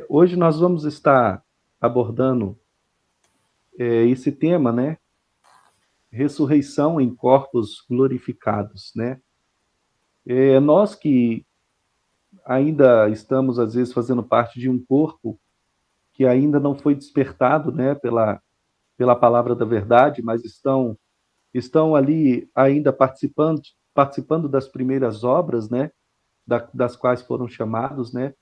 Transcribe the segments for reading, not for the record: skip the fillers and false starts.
Hoje nós vamos estar abordando esse tema, né? Ressurreição em corpos glorificados, né? Nós que ainda estamos, às vezes, fazendo parte de um corpo que ainda não foi despertado, né? Pela palavra da verdade, mas estão ali ainda participando das primeiras obras, né? Das quais foram chamados, né?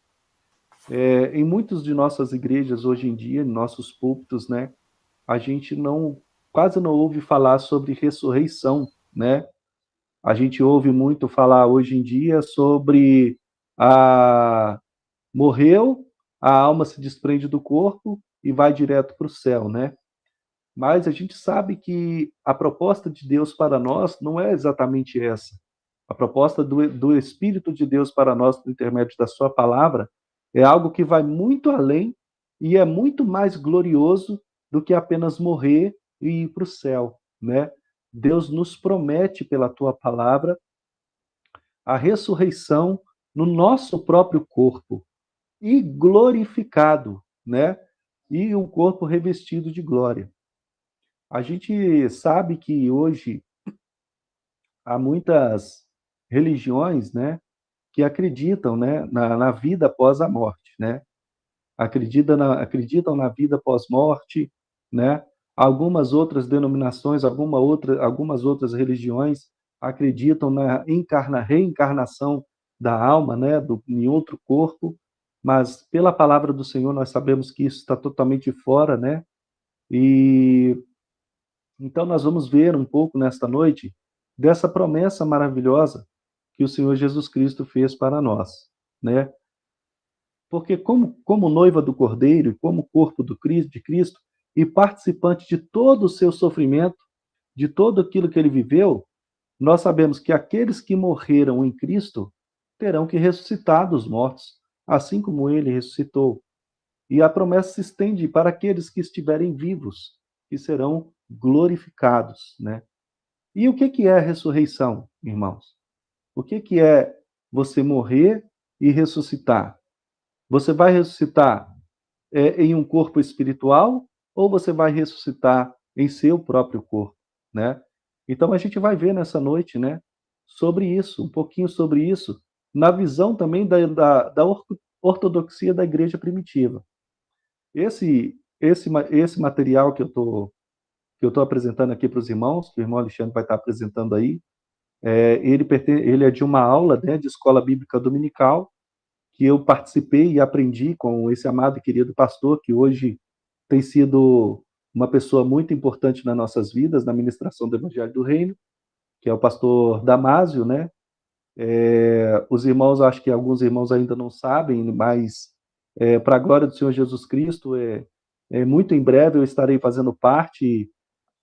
Em muitas de nossas igrejas hoje em dia, em nossos púlpitos, né? A gente quase não ouve falar sobre ressurreição, né? A gente ouve muito falar hoje em dia sobre a morreu, a alma se desprende do corpo e vai direto para o céu, né? Mas a gente sabe que a proposta de Deus para nós não é exatamente essa. A proposta do Espírito de Deus para nós, por intermédio da Sua palavra, é algo que vai muito além e é muito mais glorioso do que apenas morrer e ir para o céu, né? Deus nos promete, pela Tua palavra, a ressurreição no nosso próprio corpo e glorificado, né? E um corpo revestido de glória. A gente sabe que hoje há muitas religiões, né, que acreditam, né, na vida após a morte, né? Acreditam na vida pós-morte, né? Algumas outras denominações, algumas outras religiões acreditam na reencarnação da alma, né, em outro corpo, mas pela palavra do Senhor nós sabemos que isso está totalmente fora, né? E então, nós vamos ver um pouco nesta noite dessa promessa maravilhosa que o Senhor Jesus Cristo fez para nós, né? Porque como noiva do Cordeiro e como corpo de Cristo e participante de todo o seu sofrimento, de tudo aquilo que ele viveu, nós sabemos que aqueles que morreram em Cristo terão que ressuscitar dos mortos, assim como ele ressuscitou. E a promessa se estende para aqueles que estiverem vivos, que serão glorificados, né? E o que que é a ressurreição, irmãos? O que que é você morrer e ressuscitar? Você vai ressuscitar em um corpo espiritual ou você vai ressuscitar em seu próprio corpo, né? Então a gente vai ver nessa noite, né, sobre isso, um pouquinho sobre isso, na visão também da ortodoxia da igreja primitiva. Esse material que eu tô apresentando aqui para os irmãos, que o irmão Alexandre vai estar apresentando aí, ele é de uma aula, né, de escola bíblica dominical, que eu participei e aprendi com esse amado e querido pastor, que hoje tem sido uma pessoa muito importante nas nossas vidas, na ministração do Evangelho do Reino, que é o pastor Damásio, né? Os irmãos, acho que alguns irmãos ainda não sabem, mas para a glória do Senhor Jesus Cristo, muito em breve eu estarei fazendo parte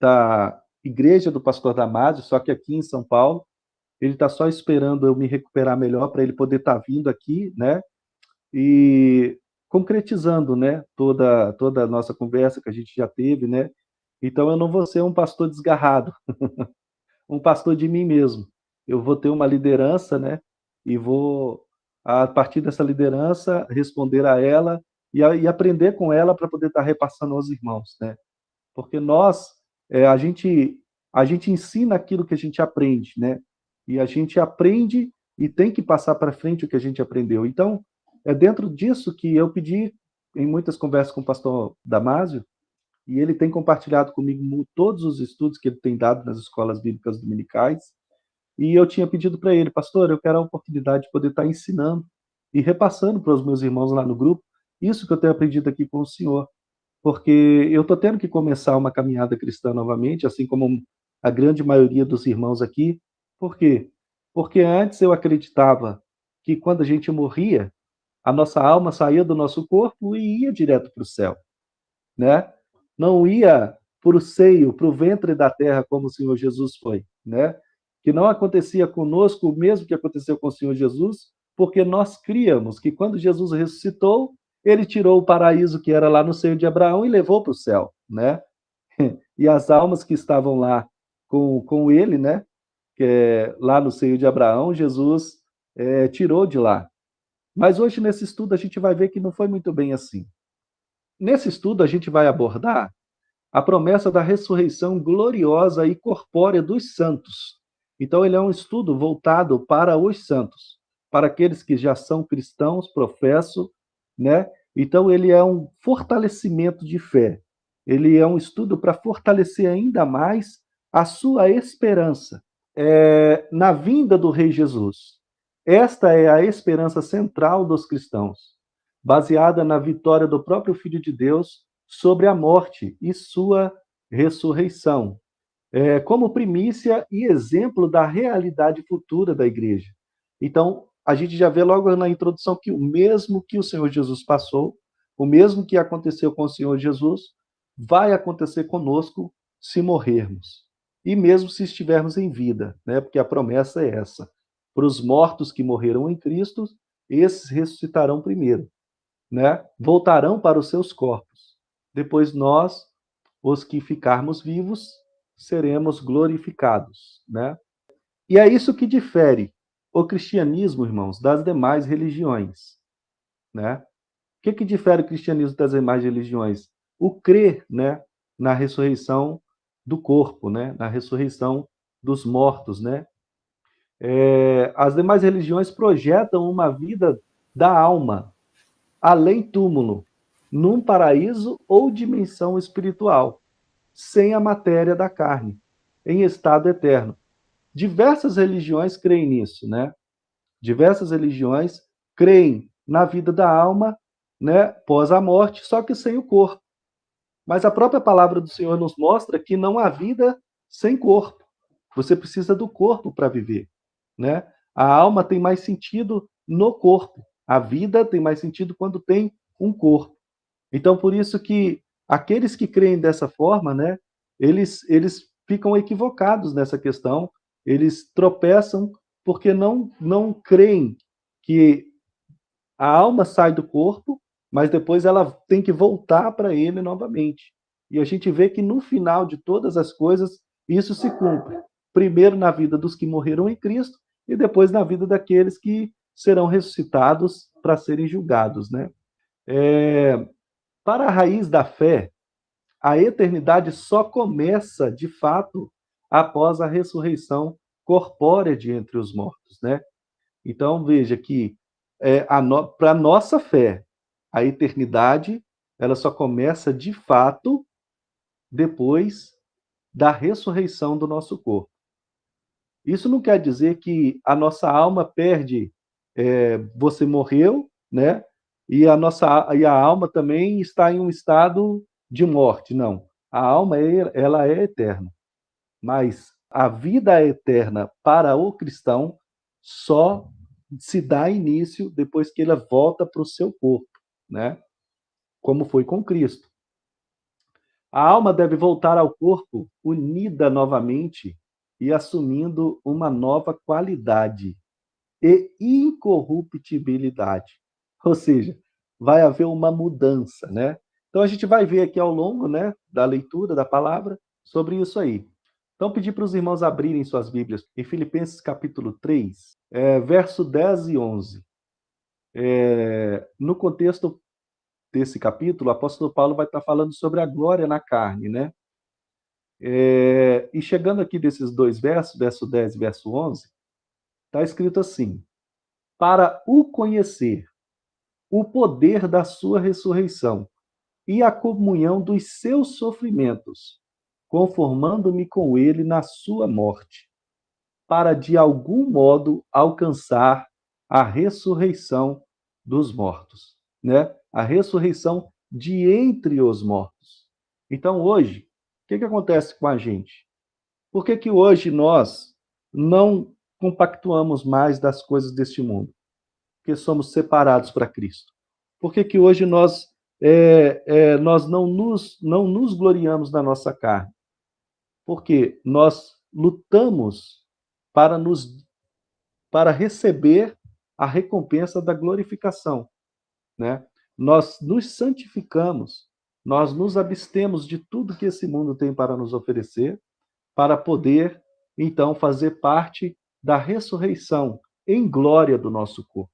da igreja do pastor Damásio, só que aqui em São Paulo. Ele está só esperando eu me recuperar melhor para ele poder estar vindo aqui, né? E concretizando, né? Toda a nossa conversa que a gente já teve, né? Então eu não vou ser um pastor desgarrado, um pastor de mim mesmo. Eu vou ter uma liderança, né? E vou, a partir dessa liderança, responder a ela e aprender com ela para poder estar repassando aos irmãos, né? Porque nós, a gente ensina aquilo que a gente aprende, né? E a gente aprende e tem que passar para frente o que a gente aprendeu. Então, é dentro disso que eu pedi, em muitas conversas com o pastor Damásio, e ele tem compartilhado comigo todos os estudos que ele tem dado nas escolas bíblicas dominicais, e eu tinha pedido para ele, pastor, eu quero a oportunidade de poder estar ensinando e repassando para os meus irmãos lá no grupo, isso que eu tenho aprendido aqui com o senhor, porque eu estou tendo que começar uma caminhada cristã novamente, assim como a grande maioria dos irmãos aqui. Por quê? Porque antes eu acreditava que quando a gente morria, a nossa alma saía do nosso corpo e ia direto para o céu, né? Não ia para o seio, para o ventre da terra, como o Senhor Jesus foi, né? Que não acontecia conosco o mesmo que aconteceu com o Senhor Jesus, porque nós críamos que quando Jesus ressuscitou, ele tirou o paraíso que era lá no seio de Abraão e levou para o céu, né? E as almas que estavam lá com ele, né? Que lá no seio de Abraão, Jesus tirou de lá. Mas hoje, nesse estudo, a gente vai ver que não foi muito bem assim. Nesse estudo, a gente vai abordar a promessa da ressurreição gloriosa e corpórea dos santos. Então, ele é um estudo voltado para os santos, para aqueles que já são cristãos, professo, né? Então, ele é um fortalecimento de fé. Ele é um estudo para fortalecer ainda mais a sua esperança na vinda do Rei Jesus. Esta é a esperança central dos cristãos, baseada na vitória do próprio Filho de Deus sobre a morte e sua ressurreição, como primícia e exemplo da realidade futura da igreja. Então, a gente já vê logo na introdução que o mesmo que o Senhor Jesus passou, o mesmo que aconteceu com o Senhor Jesus, vai acontecer conosco se morrermos. E mesmo se estivermos em vida, né? Porque a promessa é essa. Para os mortos que morreram em Cristo, esses ressuscitarão primeiro, né? Voltarão para os seus corpos. Depois nós, os que ficarmos vivos, seremos glorificados, né? E é isso que difere o cristianismo, irmãos, das demais religiões, né? O que difere o cristianismo das demais religiões? O crer, né, na ressurreição do corpo, né, na ressurreição dos mortos, né? As demais religiões projetam uma vida da alma, além túmulo, num paraíso ou dimensão espiritual, sem a matéria da carne, em estado eterno. Diversas religiões creem nisso, né? Diversas religiões creem na vida da alma, né, pós a morte, só que sem o corpo. Mas a própria palavra do Senhor nos mostra que não há vida sem corpo. Você precisa do corpo para viver, né? A alma tem mais sentido no corpo. A vida tem mais sentido quando tem um corpo. Então, por isso que aqueles que creem dessa forma, né, eles ficam equivocados nessa questão, eles tropeçam porque não creem que a alma sai do corpo, mas depois ela tem que voltar para ele novamente. E a gente vê que no final de todas as coisas, isso se cumpre. Primeiro na vida dos que morreram em Cristo e depois na vida daqueles que serão ressuscitados para serem julgados, né? Para a raiz da fé, a eternidade só começa, de fato, após a ressurreição corpórea de entre os mortos, né? Então, veja que para a nossa fé, a eternidade ela só começa, de fato, depois da ressurreição do nosso corpo. Isso não quer dizer que a nossa alma perde, você morreu, né? E a alma também está em um estado de morte. Não. A alma ela é eterna. Mas a vida eterna para o cristão só se dá início depois que ele volta para o seu corpo, né? Como foi com Cristo. A alma deve voltar ao corpo unida novamente e assumindo uma nova qualidade e incorruptibilidade. Ou seja, vai haver uma mudança, né? Então a gente vai ver aqui ao longo, né, da leitura da palavra sobre isso aí. Então pedir para os irmãos abrirem suas Bíblias em Filipenses capítulo 3, verso 10 e 11. No contexto desse capítulo, o apóstolo Paulo vai estar falando sobre a glória na carne, né? E chegando aqui desses dois versos, verso 10 e verso 11, está escrito assim: para o conhecer o poder da sua ressurreição e a comunhão dos seus sofrimentos, conformando-me com ele na sua morte, para de algum modo alcançar a ressurreição dos mortos, né? A ressurreição de entre os mortos. Então, hoje, o que acontece com a gente? Por que hoje nós não compactuamos mais das coisas deste mundo? Porque somos separados para Cristo. Por que hoje nós não nos gloriamos na nossa carne? Porque nós lutamos para para receber a recompensa da glorificação, né? Nós nos santificamos, nós nos abstemos de tudo que esse mundo tem para nos oferecer, para poder então fazer parte da ressurreição em glória do nosso corpo,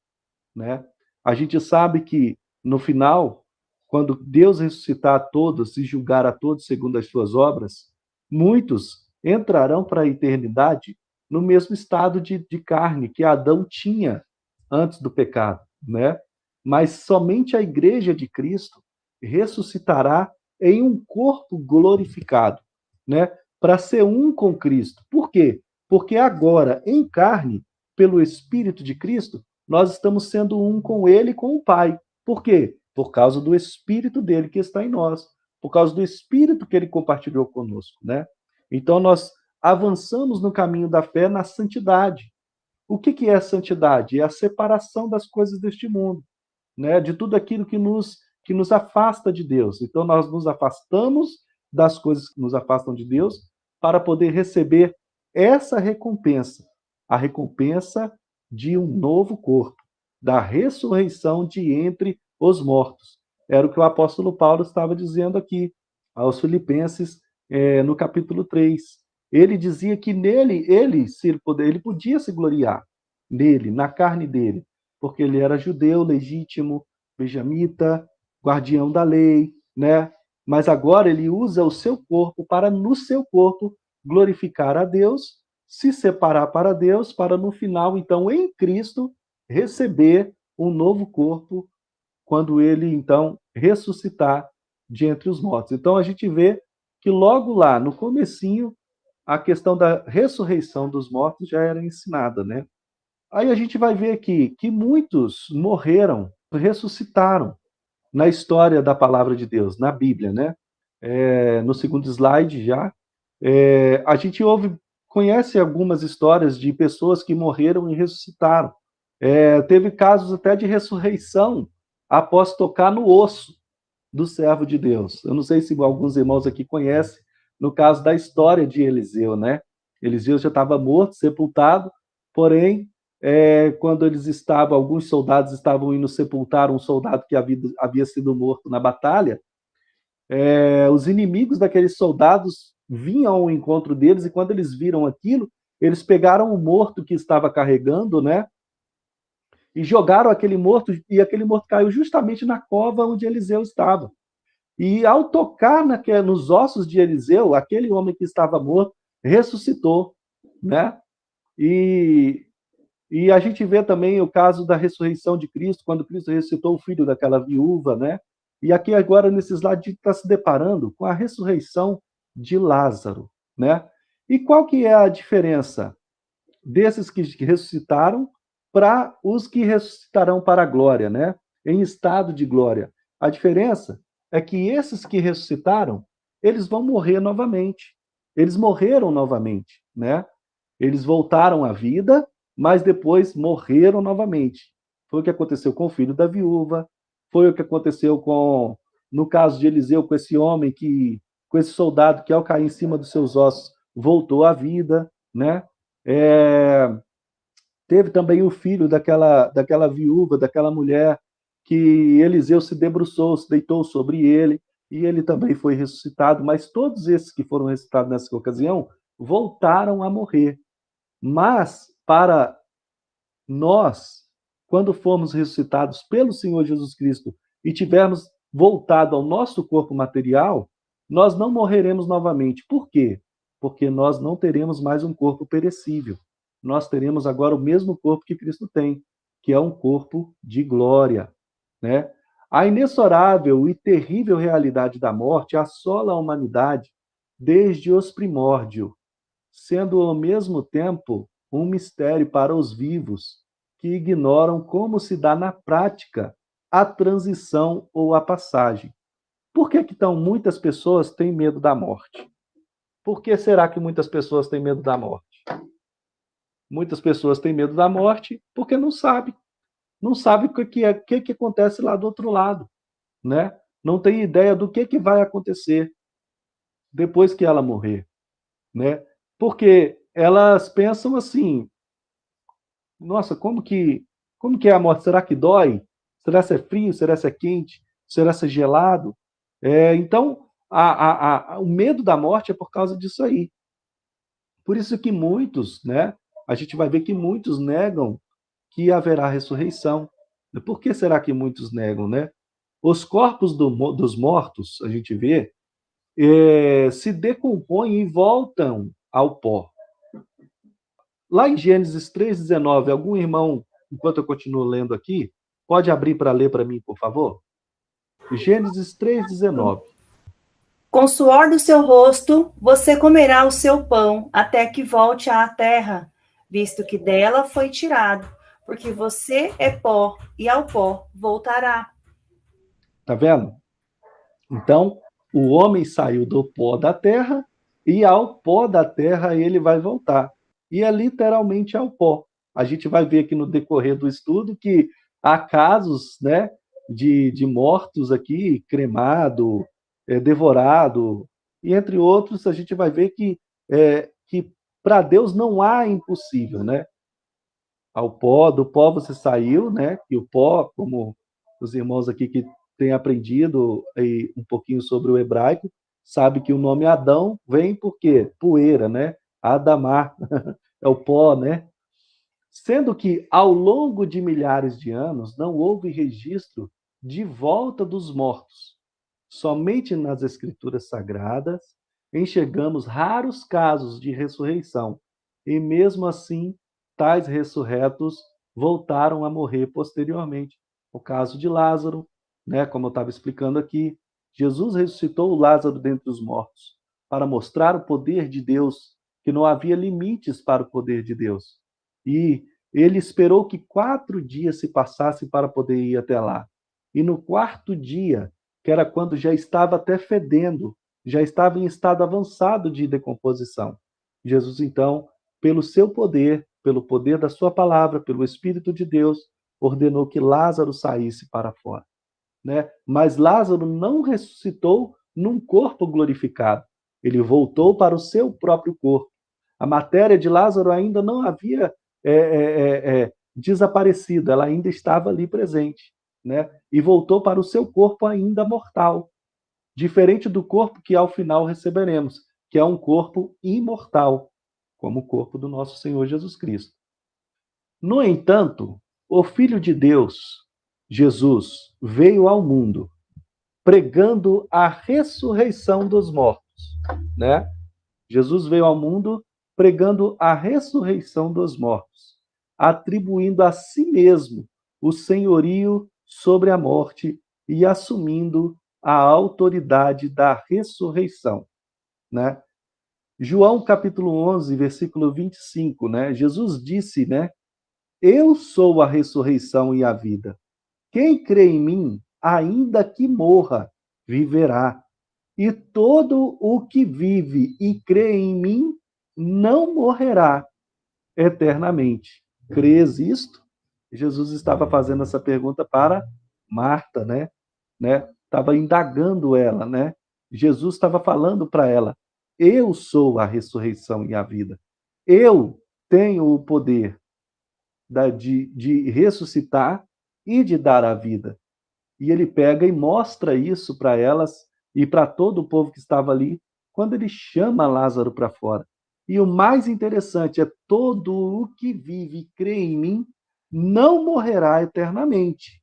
né? A gente sabe que, no final, quando Deus ressuscitar a todos e julgar a todos segundo as suas obras, muitos entrarão para a eternidade no mesmo estado de carne que Adão tinha antes do pecado, né? Mas somente a igreja de Cristo ressuscitará em um corpo glorificado, né? Para ser um com Cristo. Por quê? Porque agora, em carne, pelo Espírito de Cristo, nós estamos sendo um com Ele e com o Pai. Por quê? Por causa do Espírito dele que está em nós, por causa do Espírito que ele compartilhou conosco, né? Então nós avançamos no caminho da fé na santidade. O que é a santidade? É a separação das coisas deste mundo, né? De tudo aquilo que nos afasta de Deus. Então nós nos afastamos das coisas que nos afastam de Deus para poder receber essa recompensa, a recompensa de um novo corpo, da ressurreição de entre os mortos. Era o que o apóstolo Paulo estava dizendo aqui aos Filipenses, no capítulo 3. Ele dizia que nele, ele podia se gloriar, nele, na carne dele, porque ele era judeu, legítimo, benjamita, guardião da lei, né? Mas agora ele usa o seu corpo para, no seu corpo, glorificar a Deus, se separar para Deus, para no final, então, em Cristo, receber um novo corpo quando ele, então, ressuscitar de entre os mortos. Então, a gente vê que logo lá, no comecinho, a questão da ressurreição dos mortos já era ensinada, né? Aí a gente vai ver aqui que muitos morreram, ressuscitaram na história da palavra de Deus, na Bíblia, né? No segundo slide já, a gente conhece algumas histórias de pessoas que morreram e ressuscitaram. Teve casos até de ressurreição após tocar no osso do servo de Deus. Eu não sei se alguns irmãos aqui conhecem, no caso da história de Eliseu, né? Eliseu já estava morto, sepultado, porém, quando alguns soldados estavam indo sepultar um soldado que havia sido morto na batalha, os inimigos daqueles soldados vinham ao encontro deles e quando eles viram aquilo, eles pegaram o morto que estava carregando, né? E jogaram aquele morto, e aquele morto caiu justamente na cova onde Eliseu estava. E ao tocar nos ossos de Eliseu, aquele homem que estava morto ressuscitou, né? E a gente vê também o caso da ressurreição de Cristo, quando Cristo ressuscitou o filho daquela viúva, né? E aqui agora, nesse slide, a gente está se deparando com a ressurreição de Lázaro, né? E qual que é a diferença desses que ressuscitaram para os que ressuscitarão para a glória, né? Em estado de glória. A diferença é que esses que ressuscitaram, eles vão morrer novamente. Eles morreram novamente, né? Eles voltaram à vida, mas depois morreram novamente. Foi o que aconteceu com o filho da viúva, foi o que aconteceu no caso de Eliseu, com esse homem com esse soldado que ao cair em cima dos seus ossos voltou à vida, né? Teve também o filho daquela viúva, daquela mulher, que Eliseu se debruçou, se deitou sobre ele, e ele também foi ressuscitado, mas todos esses que foram ressuscitados nessa ocasião voltaram a morrer. Mas, para nós, quando formos ressuscitados pelo Senhor Jesus Cristo e tivermos voltado ao nosso corpo material, nós não morreremos novamente. Por quê? Porque nós não teremos mais um corpo perecível. Nós teremos agora o mesmo corpo que Cristo tem, que é um corpo de glória, né? A inexorável e terrível realidade da morte assola a humanidade desde os primórdios, sendo ao mesmo tempo um mistério para os vivos, que ignoram como se dá na prática a transição ou a passagem. Por que então muitas pessoas têm medo da morte? Por que será que muitas pessoas têm medo da morte? Muitas pessoas têm medo da morte porque não sabem. Não sabem o que acontece lá do outro lado, né? Não tem ideia do que vai acontecer depois que ela morrer, né? Porque elas pensam assim: nossa, como que é a morte? Será que dói? Será que é frio? Será que é quente? Será que é gelado? Então, o medo da morte é por causa disso aí. Por isso que muitos, né? A gente vai ver que muitos negam que haverá ressurreição. Por que será que muitos negam, né? Os corpos dos mortos, a gente vê, se decompõem e voltam ao pó. Lá em Gênesis 3,19, algum irmão, enquanto eu continuo lendo aqui, pode abrir para ler para mim, por favor? Gênesis 3,19. Com o suor do seu rosto, você comerá o seu pão até que volte à terra, visto que dela foi tirado, porque você é pó e ao pó voltará. Tá vendo? Então, o homem saiu do pó da terra e ao pó da terra ele vai voltar. E é literalmente ao pó. A gente vai ver aqui no decorrer do estudo que há casos, né, de mortos aqui, cremado, devorado, e entre outros, a gente vai ver que para Deus não há impossível, né? Ao pó, do pó você saiu, né? E o pó, como os irmãos aqui que têm aprendido aí um pouquinho sobre o hebraico, sabe que o nome Adão vem por quê? Poeira, né? Adamá, é o pó, né? Sendo que ao longo de milhares de anos não houve registro de volta dos mortos. Somente nas escrituras sagradas enxergamos raros casos de ressurreição, e mesmo assim, tais ressurretos voltaram a morrer posteriormente. O caso de Lázaro, né, como eu estava explicando aqui, Jesus ressuscitou Lázaro dentre os mortos para mostrar o poder de Deus, que não havia limites para o poder de Deus. E ele esperou que 4 dias se passassem para poder ir até lá. E no quarto dia, que era quando já estava até fedendo, já estava em estado avançado de decomposição. Jesus, então, pelo seu poder, pelo poder da sua palavra, pelo Espírito de Deus, ordenou que Lázaro saísse para fora, né? Mas Lázaro não ressuscitou num corpo glorificado. Ele voltou para o seu próprio corpo. A matéria de Lázaro ainda não havia desaparecido, ela ainda estava ali presente, né? E voltou para o seu corpo ainda mortal, diferente do corpo que ao final receberemos, que é um corpo imortal, como o corpo do nosso Senhor Jesus Cristo. No entanto, o Filho de Deus, Jesus, veio ao mundo pregando a ressurreição dos mortos, né? Jesus veio ao mundo pregando a ressurreição dos mortos, atribuindo a si mesmo o senhorio sobre a morte e assumindo a autoridade da ressurreição, né? João capítulo 11, versículo 25, né? Jesus disse, né? Eu sou a ressurreição e a vida. Quem crê em mim, ainda que morra, viverá. E todo o que vive e crê em mim não morrerá eternamente. Crês isto? Jesus estava fazendo essa pergunta para Marta, né? Estava indagando ela, né? Jesus estava falando para ela: eu sou a ressurreição e a vida. Eu tenho o poder de ressuscitar e de dar a vida. E ele pega e mostra isso para elas e para todo o povo que estava ali, quando ele chama Lázaro para fora. E o mais interessante é: todo o que vive e crê em mim não morrerá eternamente.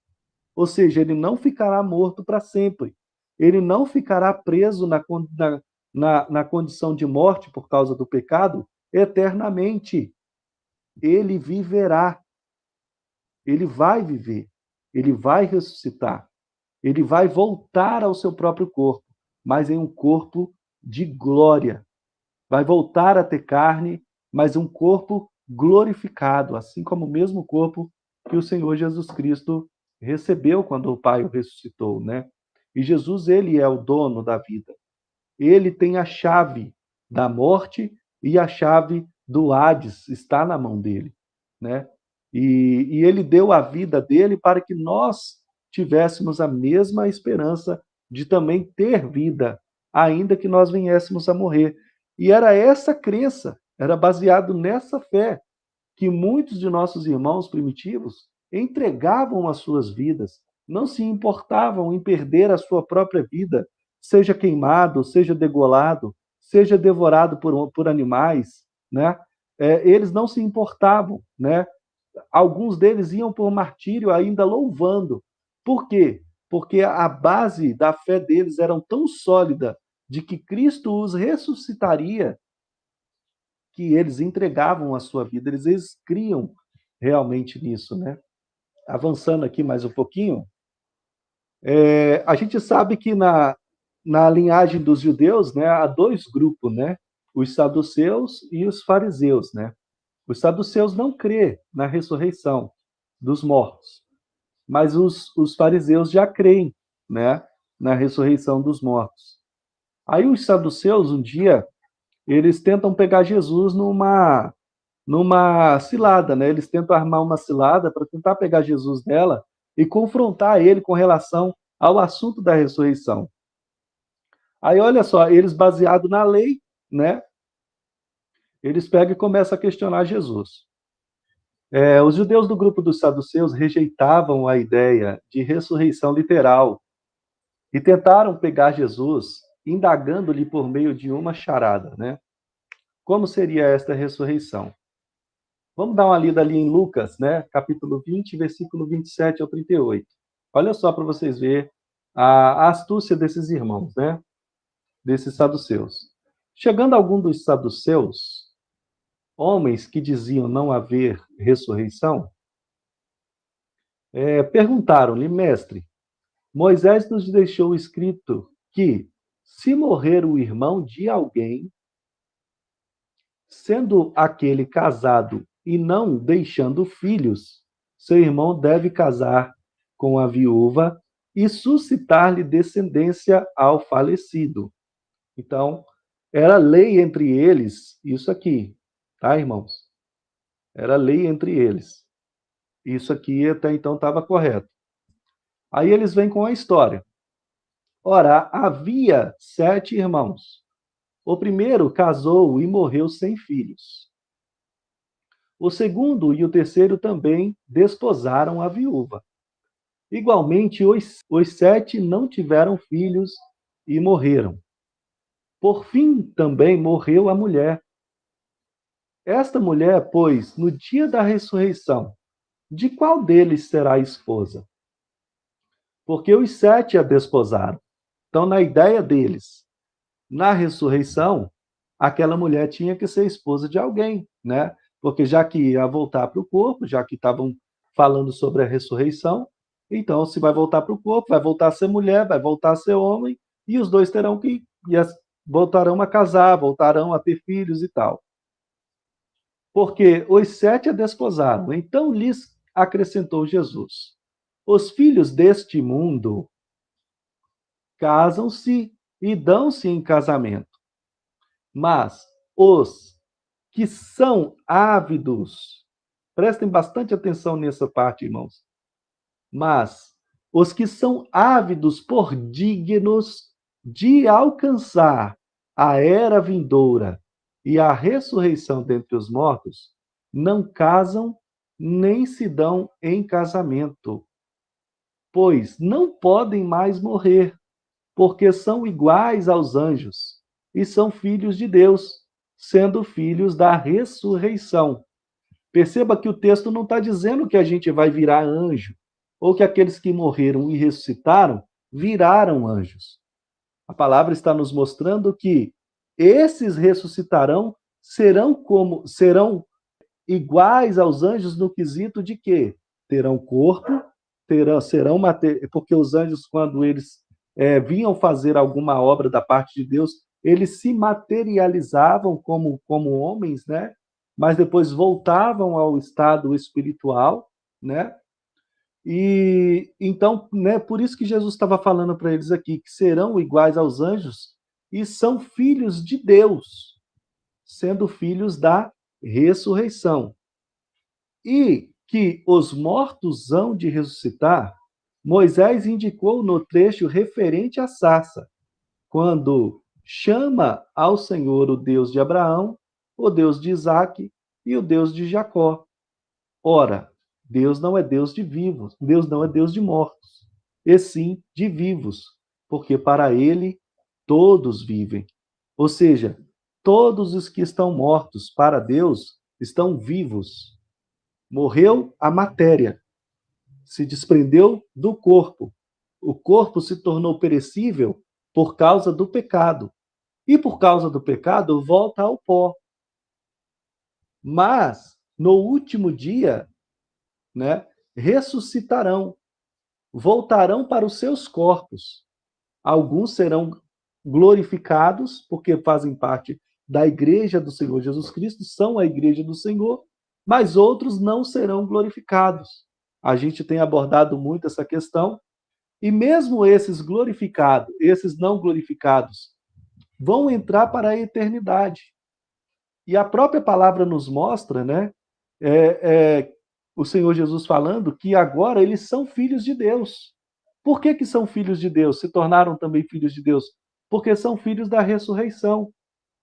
Ou seja, ele não ficará morto para sempre. Ele não ficará preso na condição de morte por causa do pecado eternamente. Ele viverá. Ele vai viver. Ele vai ressuscitar. Ele vai voltar ao seu próprio corpo, mas em um corpo de glória. Vai voltar a ter carne, mas um corpo glorificado, assim como o mesmo corpo que o Senhor Jesus Cristo recebeu quando o Pai o ressuscitou, né? E Jesus, ele é o dono da vida. Ele tem a chave da morte e a chave do Hades está na mão dele, né? E ele deu a vida dele para que nós tivéssemos a mesma esperança de também ter vida, ainda que nós viéssemos a morrer. E era essa crença, era baseado nessa fé que muitos de nossos irmãos primitivos entregavam as suas vidas, não se importavam em perder a sua própria vida, seja queimado, seja degolado, seja devorado por animais, né? Eles não se importavam, né? alguns deles iam por martírio ainda louvando. Por quê? Porque a base da fé deles era tão sólida de que Cristo os ressuscitaria, que eles entregavam a sua vida, eles criam realmente nisso, né? Avançando aqui mais um pouquinho, a gente sabe que na linhagem dos judeus, né, há dois grupos, né? Os saduceus e os fariseus, né? Os saduceus não crê na ressurreição dos mortos, mas os fariseus já creem, né, na ressurreição dos mortos. Aí os saduceus, um dia, eles tentam pegar Jesus numa cilada, né? Eles tentam armar uma cilada para tentar pegar Jesus dela e confrontar ele com relação ao assunto da ressurreição. Aí, olha só, eles baseados na lei, né? Eles pegam e começam a questionar Jesus. Os judeus do grupo dos saduceus rejeitavam a ideia de ressurreição literal e tentaram pegar Jesus, indagando-lhe por meio de uma charada, né? Como seria esta ressurreição? Vamos dar uma lida ali em Lucas, né? Capítulo 20, versículo 27 ao 38. Olha só para vocês verem a astúcia desses irmãos, né? Desses saduceus. Chegando algum dos saduceus, homens que diziam não haver ressurreição, perguntaram-lhe, mestre, Moisés nos deixou escrito que, se morrer o irmão de alguém, sendo aquele casado e não deixando filhos, seu irmão deve casar com a viúva e suscitar-lhe descendência ao falecido. Então, era lei entre eles isso aqui, tá, irmãos? Era lei entre eles. Isso aqui até então estava correto. Aí eles vêm com a história. Ora, havia 7 irmãos. O primeiro casou e morreu sem filhos. O segundo e o terceiro também desposaram a viúva. Igualmente, os 7 não tiveram filhos e morreram. Por fim, também morreu a mulher. Esta mulher, pois, no dia da ressurreição, de qual deles será a esposa? Porque os 7 a desposaram. Então, na ideia deles, na ressurreição, aquela mulher tinha que ser esposa de alguém, né? Porque já que ia voltar para o corpo, já que estavam falando sobre a ressurreição, então se vai voltar para o corpo, vai voltar a ser mulher, vai voltar a ser homem, e os dois terão que voltarão a casar, voltarão a ter filhos e tal. Porque os 7 a desposaram. Então lhes acrescentou Jesus: os filhos deste mundo casam-se e dão-se em casamento. Mas os que são ávidos, prestem bastante atenção nessa parte, irmãos. Mas os que são ávidos por dignos de alcançar a era vindoura e a ressurreição dentre os mortos, não casam nem se dão em casamento, pois não podem mais morrer, porque são iguais aos anjos e são filhos de Deus, sendo filhos da ressurreição. Perceba que o texto não está dizendo que a gente vai virar anjo, ou que aqueles que morreram e ressuscitaram viraram anjos. A palavra está nos mostrando que esses ressuscitarão, serão iguais aos anjos no quesito de que terão corpo, porque os anjos, quando eles vinham fazer alguma obra da parte de Deus, eles se materializavam como homens, né? Mas depois voltavam ao estado espiritual, né? E então, né, por isso que Jesus estava falando para eles aqui que serão iguais aos anjos e são filhos de Deus, sendo filhos da ressurreição. E que os mortos hão de ressuscitar, Moisés indicou no trecho referente à sarça, quando chama ao Senhor o Deus de Abraão, o Deus de Isaque e o Deus de Jacó. Ora, Deus não é Deus de vivos, Deus não é Deus de mortos, e sim de vivos, porque para ele todos vivem. Ou seja, todos os que estão mortos para Deus estão vivos. Morreu a matéria, se desprendeu do corpo. O corpo se tornou perecível por causa do pecado. E por causa do pecado, volta ao pó. Mas, no último dia, né, ressuscitarão, voltarão para os seus corpos. Alguns serão glorificados, porque fazem parte da igreja do Senhor Jesus Cristo, são a igreja do Senhor, mas outros não serão glorificados. A gente tem abordado muito essa questão, e mesmo esses glorificados, esses não glorificados, vão entrar para a eternidade. E a própria palavra nos mostra, né, o Senhor Jesus falando que agora eles são filhos de Deus. Por que são filhos de Deus? Se tornaram também filhos de Deus? Porque são filhos da ressurreição.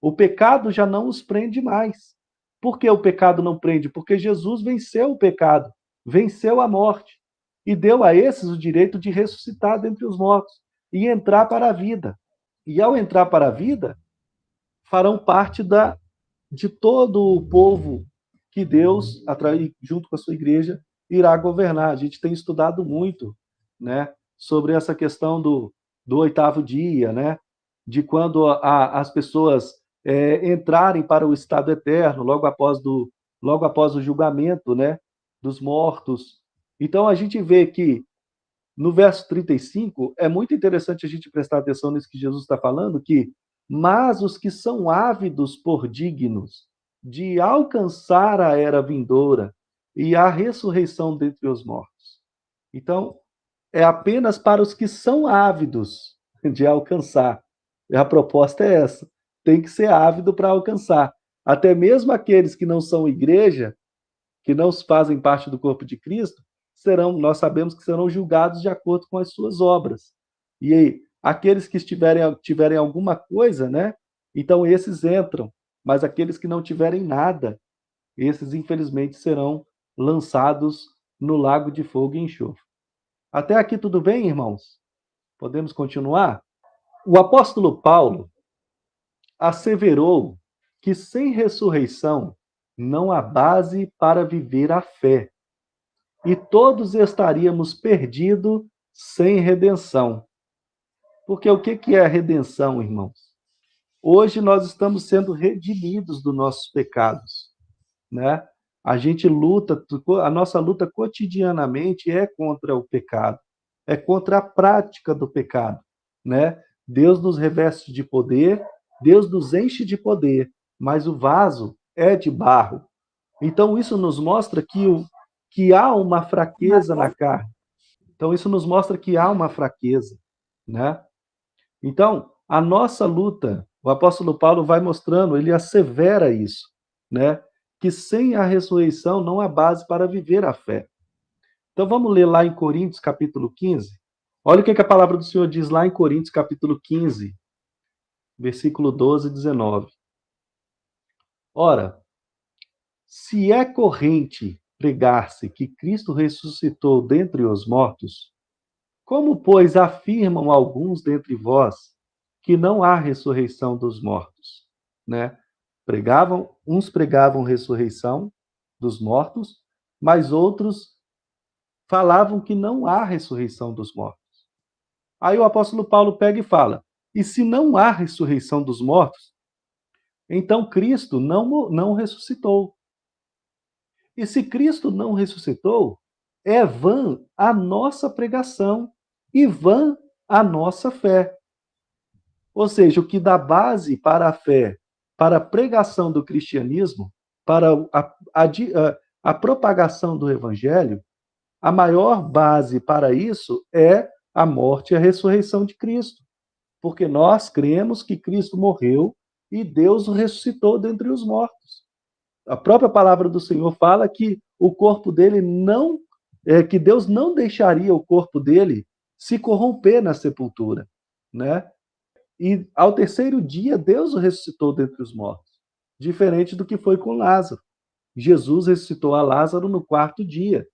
O pecado já não os prende mais. Por que o pecado não prende? Porque Jesus venceu o pecado, venceu a morte e deu a esses o direito de ressuscitar dentre os mortos e entrar para a vida. E ao entrar para a vida, farão parte de todo o povo que Deus, junto com a sua igreja, irá governar. A gente tem estudado muito, né, sobre essa questão do oitavo dia, né, de quando as pessoas entrarem para o estado eterno, logo após o julgamento, né, dos mortos. Então, a gente vê que, no verso 35, é muito interessante a gente prestar atenção nisso que Jesus está falando, que mas os que são ávidos por dignos de alcançar a era vindoura e a ressurreição dentre os mortos. Então, é apenas para os que são ávidos de alcançar. A proposta é essa. Tem que ser ávido para alcançar. Até mesmo aqueles que não são igreja, que não fazem parte do corpo de Cristo, nós sabemos que serão julgados de acordo com as suas obras. E aí, aqueles que tiverem alguma coisa, né? Então esses entram, mas aqueles que não tiverem nada, esses infelizmente serão lançados no lago de fogo e enxofre. Até aqui tudo bem, irmãos? Podemos continuar? O apóstolo Paulo asseverou que sem ressurreição não há base para viver a fé, e todos estaríamos perdidos sem redenção. Porque o que é a redenção, irmãos? Hoje nós estamos sendo redimidos dos nossos pecados, né? A gente luta, a nossa luta cotidianamente é contra o pecado, é contra a prática do pecado, né? Deus nos reveste de poder, Deus nos enche de poder, mas o vaso é de barro. Então isso nos mostra que há uma fraqueza na carne. Então isso nos mostra que há uma fraqueza, né? Então, a nossa luta, o apóstolo Paulo vai mostrando, ele assevera isso, né? Que sem a ressurreição não há base para viver a fé. Então vamos ler lá em Coríntios capítulo 15. Olha o que a palavra do Senhor diz lá em Coríntios capítulo 15, versículo 12 e 19. Ora, se é corrente pregar-se que Cristo ressuscitou dentre os mortos, como, pois, afirmam alguns dentre vós que não há ressurreição dos mortos, né? Uns pregavam ressurreição dos mortos, mas outros falavam que não há ressurreição dos mortos. Aí o apóstolo Paulo pega e fala: e se não há ressurreição dos mortos, então Cristo não ressuscitou. E se Cristo não ressuscitou, é vã a nossa pregação e vã a nossa fé. Ou seja, o que dá base para a fé, para a pregação do cristianismo, para a propagação do evangelho, a maior base para isso é a morte e a ressurreição de Cristo. Porque nós cremos que Cristo morreu e Deus o ressuscitou dentre os mortos. A própria palavra do Senhor fala que o corpo dele que Deus não deixaria o corpo dele se corromper na sepultura, né? E ao terceiro dia, Deus o ressuscitou dentre os mortos, diferente do que foi com Lázaro. Jesus ressuscitou a Lázaro no quarto dia,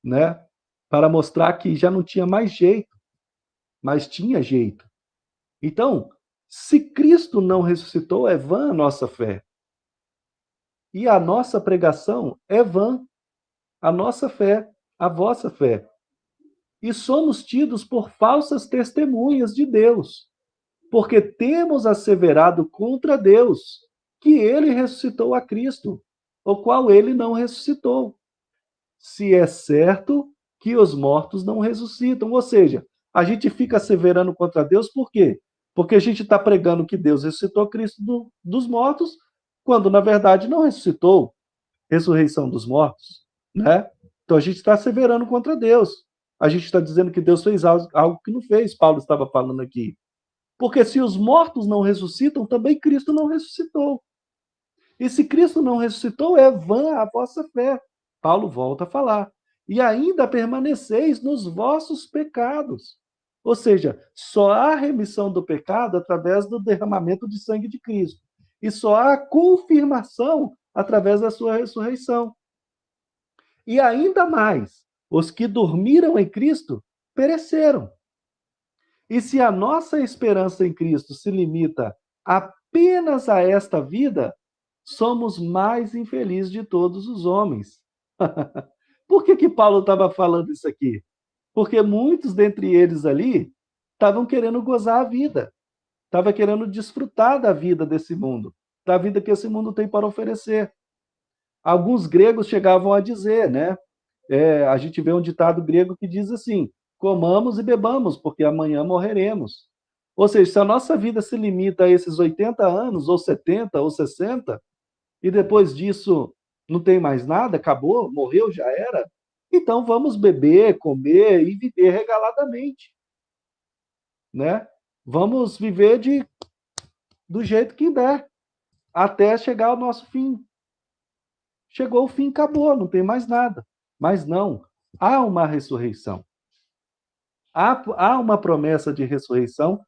né? Para mostrar que já não tinha mais jeito, mas tinha jeito. Então, se Cristo não ressuscitou, é vã a nossa fé. E a nossa pregação é vã. a nossa fé, a vossa fé. E somos tidos por falsas testemunhas de Deus, porque temos asseverado contra Deus que ele ressuscitou a Cristo, o qual ele não ressuscitou. Se é certo que os mortos não ressuscitam. Ou seja, a gente fica asseverando contra Deus por quê? Porque a gente está pregando que Deus ressuscitou Cristo dos mortos, quando na verdade não ressuscitou. Ressurreição dos mortos, né? Então a gente está asseverando contra Deus. A gente está dizendo que Deus fez algo que não fez, Paulo estava falando aqui. Porque se os mortos não ressuscitam, também Cristo não ressuscitou. E se Cristo não ressuscitou, é vã a vossa fé. Paulo volta a falar. E ainda permaneceis nos vossos pecados. Ou seja, só há remissão do pecado através do derramamento de sangue de Cristo. E só há confirmação através da sua ressurreição. E ainda mais, os que dormiram em Cristo pereceram. E se a nossa esperança em Cristo se limita apenas a esta vida, somos mais infelizes de todos os homens. Por que Paulo estava falando isso aqui? Porque muitos dentre eles ali estavam querendo gozar a vida, estavam querendo desfrutar da vida desse mundo, da vida que esse mundo tem para oferecer. Alguns gregos chegavam a dizer, né? A gente vê um ditado grego que diz assim: comamos e bebamos, porque amanhã morreremos. Ou seja, se a nossa vida se limita a esses 80 anos, ou 70, ou 60, e depois disso não tem mais nada, acabou, morreu, já era, então vamos beber, comer e viver regaladamente, né? Vamos viver do jeito que der, até chegar ao nosso fim. Chegou o fim, acabou, não tem mais nada. Mas não, há uma ressurreição. Há uma promessa de ressurreição,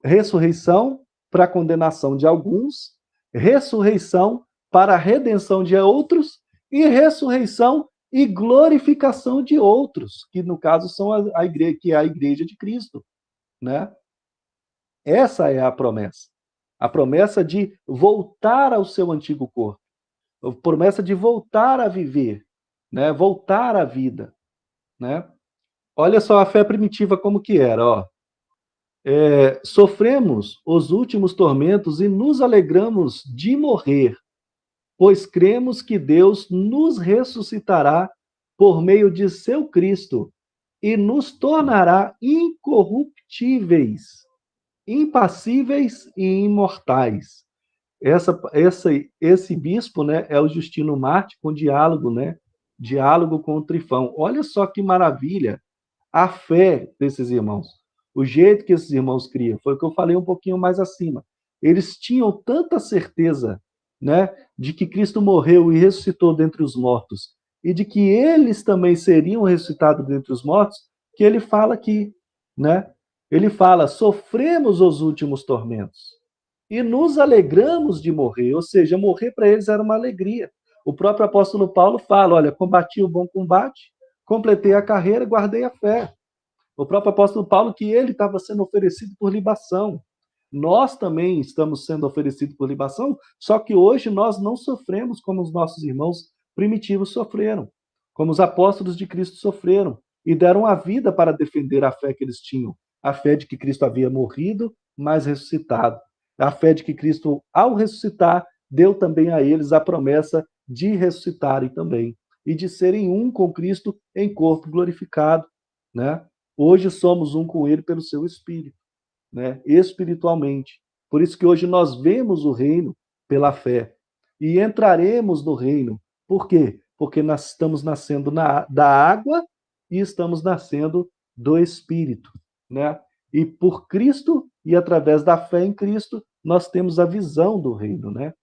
ressurreição para a condenação de alguns, ressurreição para a redenção de outros, e ressurreição e glorificação de outros, que no caso são a igreja, que é a igreja de Cristo, né? Essa é a promessa de voltar ao seu antigo corpo, a promessa de voltar a viver, né? Voltar à vida, né? Olha só a fé primitiva como que era, ó. Sofremos os últimos tormentos e nos alegramos de morrer, pois cremos que Deus nos ressuscitará por meio de seu Cristo e nos tornará incorruptíveis, impassíveis e imortais. Esse bispo, né, é o Justino Marte com diálogo, né? Diálogo com o Trifão. Olha só que maravilha a fé desses irmãos. O jeito que esses irmãos criam, foi o que eu falei um pouquinho mais acima. Eles tinham tanta certeza, né, de que Cristo morreu e ressuscitou dentre os mortos, e de que eles também seriam ressuscitados dentre os mortos, que ele fala aqui, né? Ele fala: sofremos os últimos tormentos e nos alegramos de morrer, ou seja, morrer para eles era uma alegria. O próprio apóstolo Paulo fala: olha, combati o bom combate, completei a carreira, guardei a fé. O próprio apóstolo Paulo, que ele estava sendo oferecido por libação. Nós também estamos sendo oferecidos por libação, só que hoje nós não sofremos como os nossos irmãos primitivos sofreram, como os apóstolos de Cristo sofreram, e deram a vida para defender a fé que eles tinham, a fé de que Cristo havia morrido, mas ressuscitado. A fé de que Cristo, ao ressuscitar, deu também a eles a promessa de ressuscitarem também, e de serem um com Cristo em corpo glorificado, né? Hoje somos um com ele pelo seu Espírito, né? Espiritualmente. Por isso que hoje nós vemos o reino pela fé e entraremos no reino. Por quê? Porque nós estamos nascendo da água e estamos nascendo do Espírito, né? E por Cristo e através da fé em Cristo nós temos a visão do reino, né?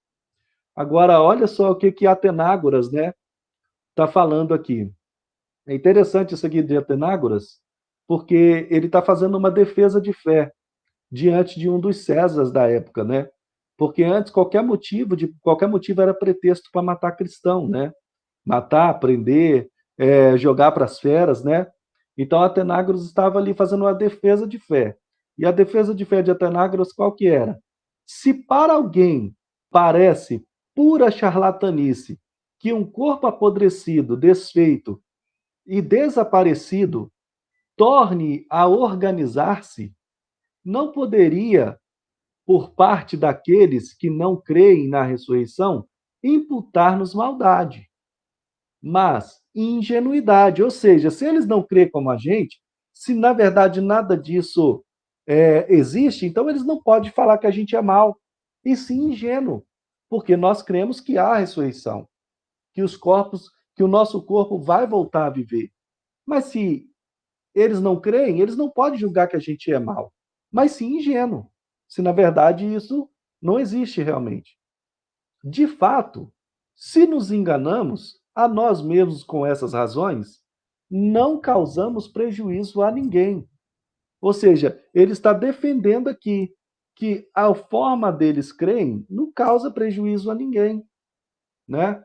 Agora olha só o que Atenágoras, né, está falando aqui. É interessante isso aqui de Atenágoras, porque ele está fazendo uma defesa de fé diante de um dos Césares da época, né? Porque antes qualquer motivo era pretexto para matar cristão, né? Matar, prender, jogar para as feras, né? Então Atenágoras estava ali fazendo uma defesa de fé. E a defesa de fé de Atenágoras qual que era? Se para alguém parece pura charlatanice que um corpo apodrecido, desfeito e desaparecido torne a organizar-se, não poderia, por parte daqueles que não creem na ressurreição, imputar-nos maldade, mas ingenuidade. Ou seja, se eles não creem como a gente, se na verdade nada disso existe, então eles não podem falar que a gente é mau, e sim ingênuo, porque nós cremos que há ressurreição, que os corpos, que o nosso corpo vai voltar a viver. Mas se eles não creem, eles não podem julgar que a gente é mau, mas sim ingênuo, se na verdade isso não existe realmente. De fato, se nos enganamos a nós mesmos com essas razões, não causamos prejuízo a ninguém. Ou seja, ele está defendendo aqui que a forma deles creem não causa prejuízo a ninguém, né?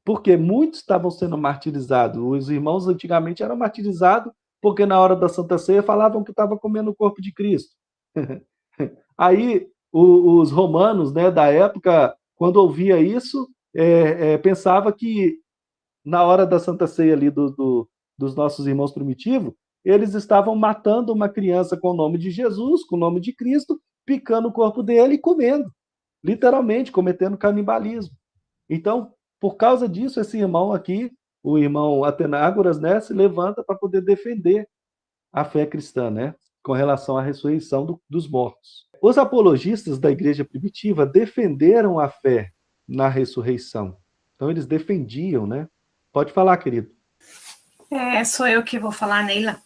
Porque muitos estavam sendo martirizados. Os irmãos antigamente eram martirizados porque na hora da Santa Ceia falavam que estava comendo o corpo de Cristo. Aí os romanos, né, da época, quando ouvia isso, pensava que na hora da Santa Ceia ali dos nossos irmãos primitivos, eles estavam matando uma criança com o nome de Jesus, com o nome de Cristo, picando o corpo dele e comendo, literalmente cometendo canibalismo. Então, por causa disso, esse irmão aqui, o irmão Atenágoras, né, se levanta para poder defender a fé cristã, né, com relação à ressurreição dos mortos. Os apologistas da igreja primitiva defenderam a fé na ressurreição. Então, eles defendiam, né? Pode falar, querido. Sou eu que vou falar, Neila.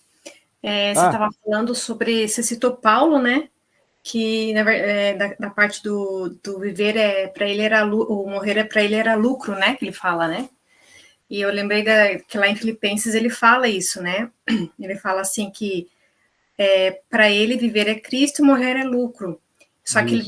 Você estava falando sobre, você citou Paulo, né? Que da parte do viver para ele era o morrer para ele era lucro, né? Que ele fala, né? E eu lembrei que lá em Filipenses ele fala isso, né? Ele fala assim que para ele viver é Cristo, morrer é lucro. Só que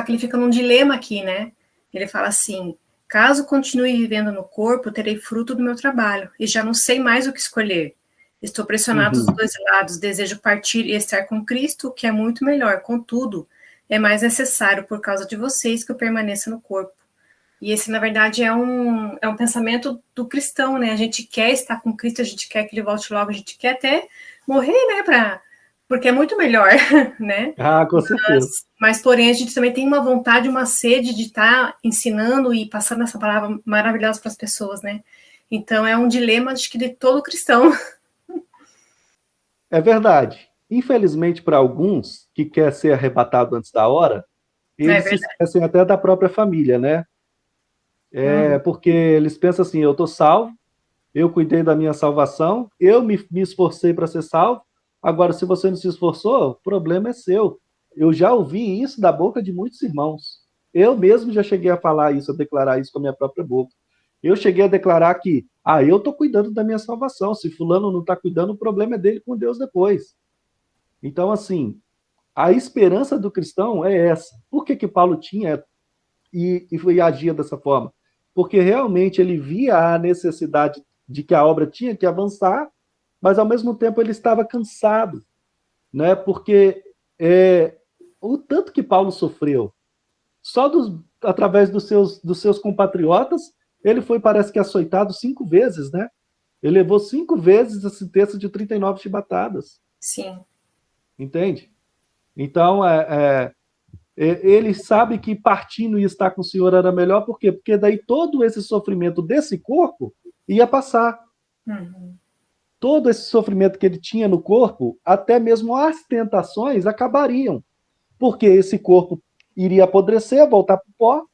ele fica num dilema aqui, né? Ele fala assim: caso continue vivendo no corpo, terei fruto do meu trabalho e já não sei mais o que escolher. Estou pressionado dos dois lados, desejo partir e estar com Cristo, o que é muito melhor. Contudo, é mais necessário, por causa de vocês, que eu permaneça no corpo. E esse, na verdade, é um pensamento do cristão, né? A gente quer estar com Cristo, a gente quer que ele volte logo, a gente quer até morrer, né? Porque é muito melhor, né? Com certeza. Mas, porém, a gente também tem uma vontade, uma sede de estar ensinando e passando essa palavra maravilhosa para as pessoas, né? Então, é um dilema, acho que, de todo cristão. É verdade. Infelizmente, para alguns que quer ser arrebatado antes da hora, eles se esquecem até da própria família, né? Porque eles pensam assim: eu estou salvo, eu cuidei da minha salvação, eu me esforcei para ser salvo, agora, se você não se esforçou, o problema é seu. Eu já ouvi isso da boca de muitos irmãos. Eu mesmo já cheguei a falar isso, a declarar isso com a minha própria boca. Eu cheguei a declarar que, eu estou cuidando da minha salvação. Se fulano não está cuidando, o problema é dele com Deus depois. Então, assim, a esperança do cristão é essa. Por que Paulo tinha e agia dessa forma? Porque realmente ele via a necessidade de que a obra tinha que avançar, mas ao mesmo tempo ele estava cansado, né? Porque o tanto que Paulo sofreu, só através dos seus compatriotas, ele foi, parece que, açoitado 5 vezes, né? Ele levou 5 vezes esse texto de 39 chibatadas. Sim. Entende? Então, ele sabe que partindo e estar com o Senhor era melhor, por quê? Porque daí todo esse sofrimento desse corpo ia passar. Todo esse sofrimento que ele tinha no corpo, até mesmo as tentações, acabariam. Porque esse corpo iria apodrecer, voltar para o pó,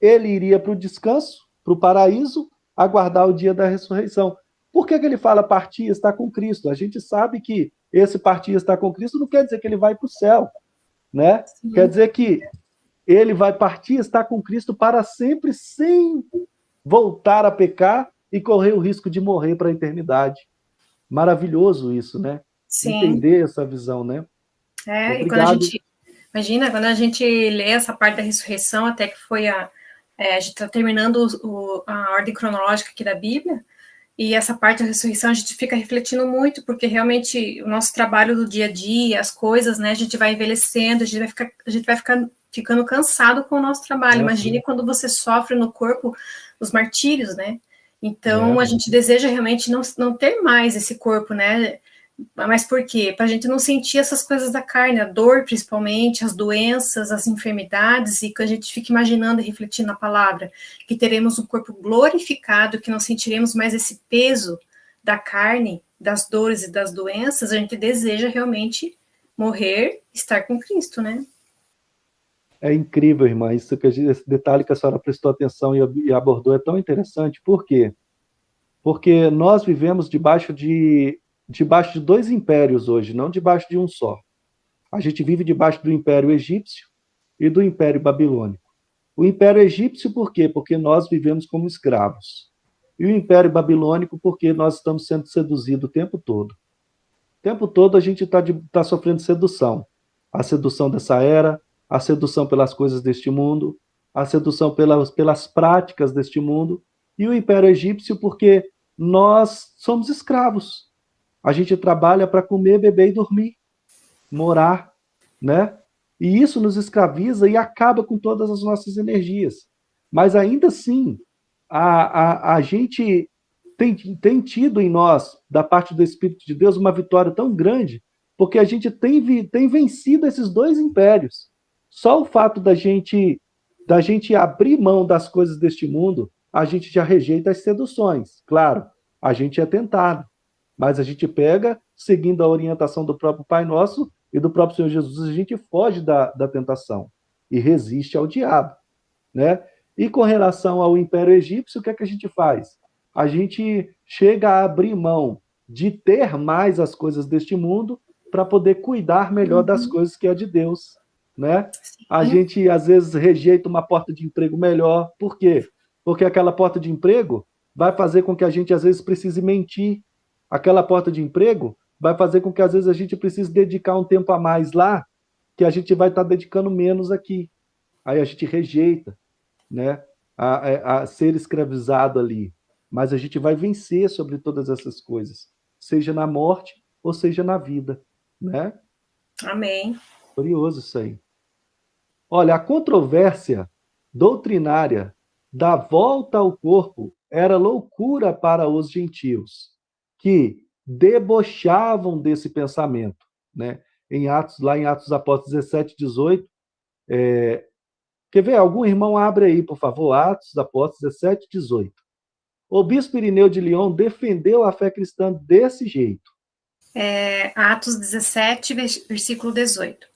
ele iria para o descanso, para o paraíso, aguardar o dia da ressurreição. Por que ele fala partir e estar com Cristo? A gente sabe que esse partir e estar com Cristo não quer dizer que ele vai para o céu, né? Sim. Quer dizer que ele vai partir e estar com Cristo para sempre, sem voltar a pecar e correr o risco de morrer para a eternidade. Maravilhoso isso, né? Sim. Entender essa visão, né? E quando a gente... Imagina, quando a gente lê essa parte da ressurreição, até que foi a gente está terminando a ordem cronológica aqui da Bíblia, e essa parte da ressurreição a gente fica refletindo muito, porque realmente o nosso trabalho do dia a dia, as coisas, né, a gente vai envelhecendo, a gente vai ficar ficando cansado com o nosso trabalho. Imagine quando você sofre no corpo os martírios, né? Então, a gente deseja realmente não ter mais esse corpo, né? Mas por quê? Para a gente não sentir essas coisas da carne, a dor principalmente, as doenças, as enfermidades, e que a gente fica imaginando e refletindo na palavra, que teremos um corpo glorificado, que não sentiremos mais esse peso da carne, das dores e das doenças. A gente deseja realmente morrer, estar com Cristo, né? É incrível, irmã, esse detalhe que a senhora prestou atenção e abordou é tão interessante. Por quê? Porque nós vivemos debaixo de dois impérios hoje, não debaixo de um só. A gente vive debaixo do Império Egípcio e do Império Babilônico. O Império Egípcio, por quê? Porque nós vivemos como escravos. E o Império Babilônico, porque nós estamos sendo seduzidos o tempo todo. O tempo todo a gente está sofrendo sedução. A sedução dessa era, a sedução pelas coisas deste mundo, a sedução pelas práticas deste mundo. E o Império Egípcio, porque nós somos escravos. A gente trabalha para comer, beber e dormir, morar, né? E isso nos escraviza e acaba com todas as nossas energias. Mas ainda assim, a gente tem tido em nós, da parte do Espírito de Deus, uma vitória tão grande, porque a gente tem vencido esses dois impérios. Só o fato da gente abrir mão das coisas deste mundo, a gente já rejeita as seduções. Claro, a gente é tentado, mas a gente pega, seguindo a orientação do próprio Pai Nosso e do próprio Senhor Jesus, a gente foge da tentação e resiste ao diabo, né? E com relação ao Império Egípcio, o que é que a gente faz? A gente chega a abrir mão de ter mais as coisas deste mundo para poder cuidar melhor das coisas que é de Deus, né? A gente, às vezes, rejeita uma porta de emprego melhor. Por quê? Porque aquela porta de emprego vai fazer com que a gente, às vezes, precise mentir. Aquela porta de emprego vai fazer com que, às vezes, a gente precise dedicar um tempo a mais lá, que a gente vai estar dedicando menos aqui. Aí a gente rejeita, né, a ser escravizado ali. Mas a gente vai vencer sobre todas essas coisas, seja na morte ou seja na vida, né? Amém. Curioso isso aí. Olha, a controvérsia doutrinária da volta ao corpo era loucura para os gentios, que debochavam desse pensamento, né? Lá em Atos Apóstolos 17, 18, quer ver? Algum irmão abre aí, por favor, Atos Apóstolos 17, 18. O bispo Irineu de Lyon defendeu a fé cristã desse jeito. Atos 17, versículo 18.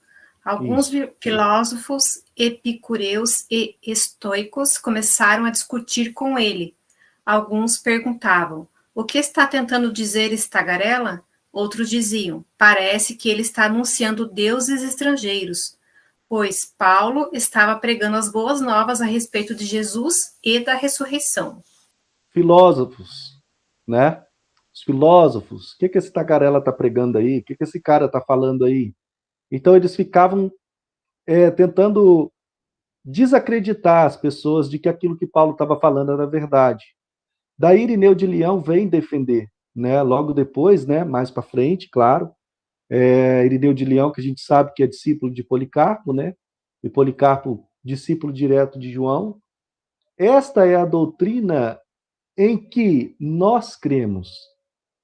Alguns filósofos epicureus e estoicos começaram a discutir com ele. Alguns perguntavam: o que está tentando dizer esse tagarela? Outros diziam: parece que ele está anunciando deuses estrangeiros, pois Paulo estava pregando as boas novas a respeito de Jesus e da ressurreição. Filósofos, né? Os filósofos, o que esse tagarela está pregando aí? O que esse cara está falando aí? Então eles ficavam tentando desacreditar as pessoas de que aquilo que Paulo estava falando era verdade. Daí Irineu de Lyon vem defender, né? Logo depois, né? Mais para frente, claro. Irineu de Lyon, que a gente sabe que é discípulo de Policarpo, né? E Policarpo, discípulo direto de João. Esta é a doutrina em que nós cremos.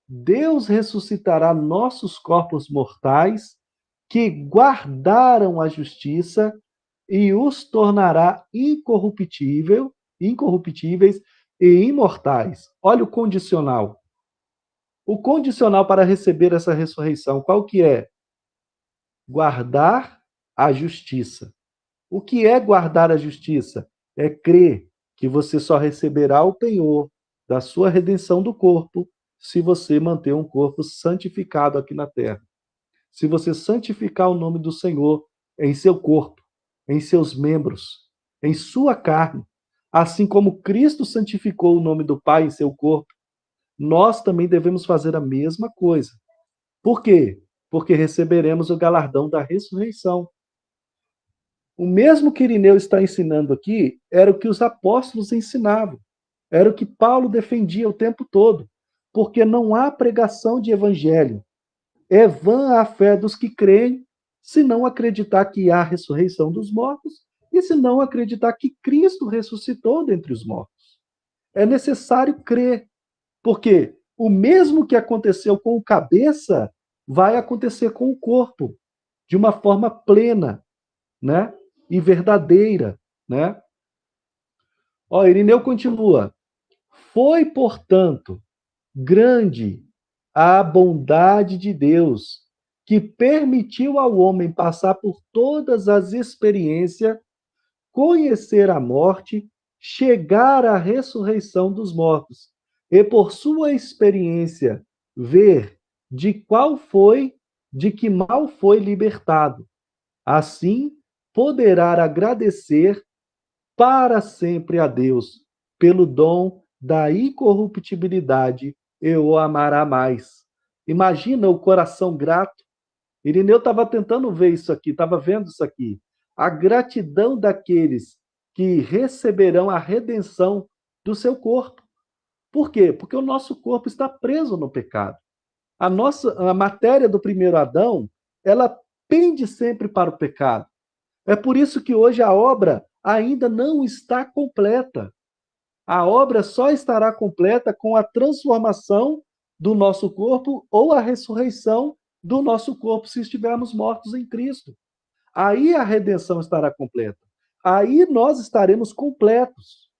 Deus ressuscitará nossos corpos mortais que guardaram a justiça e os tornará incorruptíveis e imortais. Olha o condicional. O condicional para receber essa ressurreição, qual que é? Guardar a justiça. O que é guardar a justiça? É crer que você só receberá o penhor da sua redenção do corpo se você manter um corpo santificado aqui na terra. Se você santificar o nome do Senhor em seu corpo, em seus membros, em sua carne, assim como Cristo santificou o nome do Pai em seu corpo, nós também devemos fazer a mesma coisa. Por quê? Porque receberemos o galardão da ressurreição. O mesmo que Irineu está ensinando aqui era o que os apóstolos ensinavam. Era o que Paulo defendia o tempo todo. Porque não há pregação de evangelho. É vã a fé dos que creem, se não acreditar que há ressurreição dos mortos e se não acreditar que Cristo ressuscitou dentre os mortos. É necessário crer, porque o mesmo que aconteceu com o cabeça vai acontecer com o corpo, de uma forma plena, né? E verdadeira, né? Ó, Irineu continua. Foi, portanto, grande a bondade de Deus, que permitiu ao homem passar por todas as experiências, conhecer a morte, chegar à ressurreição dos mortos, e por sua experiência ver de que mal foi libertado. Assim, poderá agradecer para sempre a Deus pelo dom da incorruptibilidade e o amará mais. Imagina o coração grato. Irineu estava tentando ver isso aqui, estava vendo isso aqui. A gratidão daqueles que receberão a redenção do seu corpo. Por quê? Porque o nosso corpo está preso no pecado. A matéria do primeiro Adão, ela pende sempre para o pecado. É por isso que hoje a obra ainda não está completa. A obra só estará completa com a transformação do nosso corpo ou a ressurreição do nosso corpo se estivermos mortos em Cristo. Aí a redenção estará completa. Aí nós estaremos completos,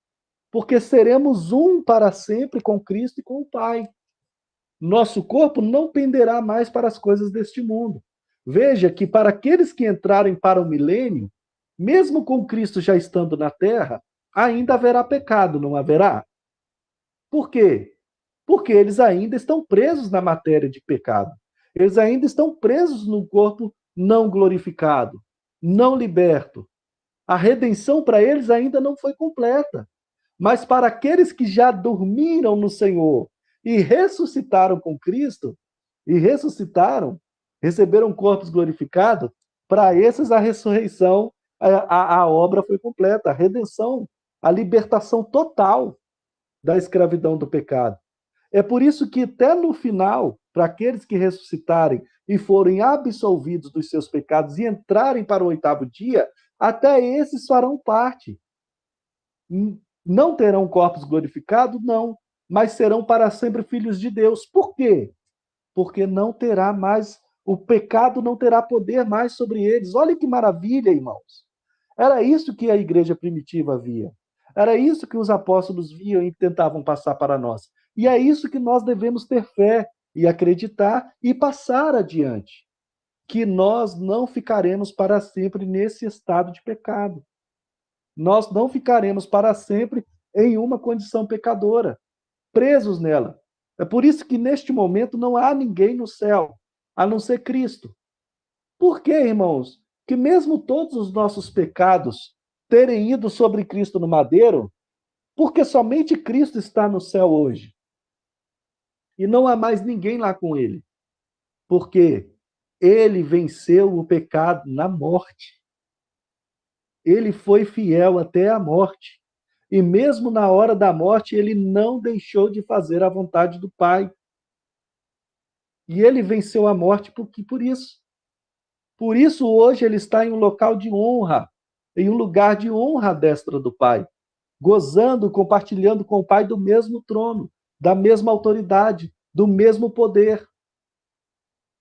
porque seremos um para sempre com Cristo e com o Pai. Nosso corpo não penderá mais para as coisas deste mundo. Veja que para aqueles que entrarem para o milênio, mesmo com Cristo já estando na terra, ainda haverá pecado, não haverá? Por quê? Porque eles ainda estão presos na matéria de pecado. Eles ainda estão presos no corpo não glorificado, não liberto. A redenção para eles ainda não foi completa. Mas para aqueles que já dormiram no Senhor e ressuscitaram com Cristo, receberam corpos glorificados, para esses a ressurreição, a obra foi completa, a redenção, a libertação total da escravidão do pecado. É por isso que até no final, para aqueles que ressuscitarem e forem absolvidos dos seus pecados e entrarem para o 8º dia, até esses farão parte. Não terão corpos glorificados? Não, mas serão para sempre filhos de Deus. Por quê? Porque não terá mais, o pecado não terá poder mais sobre eles. Olha que maravilha, irmãos. Era isso que a igreja primitiva via. Era isso que os apóstolos viam e tentavam passar para nós. E é isso que nós devemos ter fé e acreditar e passar adiante. Que nós não ficaremos para sempre nesse estado de pecado. Nós não ficaremos para sempre em uma condição pecadora, presos nela. É por isso que neste momento não há ninguém no céu, a não ser Cristo. Por quê, irmãos? Que mesmo todos os nossos pecados terem ido sobre Cristo no madeiro, porque somente Cristo está no céu hoje. E não há mais ninguém lá com ele. Porque ele venceu o pecado na morte. Ele foi fiel até a morte. E mesmo na hora da morte, ele não deixou de fazer a vontade do Pai. E ele venceu a morte por isso. Por isso, hoje, ele está em um local de honra, em um lugar de honra à destra do Pai, gozando, compartilhando com o Pai do mesmo trono, da mesma autoridade, do mesmo poder,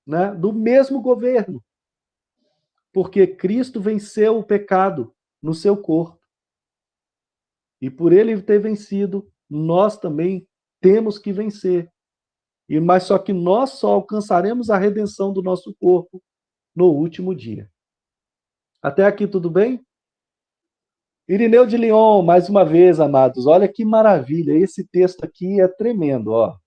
né? Do mesmo governo. Porque Cristo venceu o pecado no seu corpo. E por ele ter vencido, nós também temos que vencer. Mas só que nós só alcançaremos a redenção do nosso corpo no último dia. Até aqui tudo bem? Irineu de Lyon, mais uma vez, amados. Olha que maravilha. Esse texto aqui é tremendo, ó.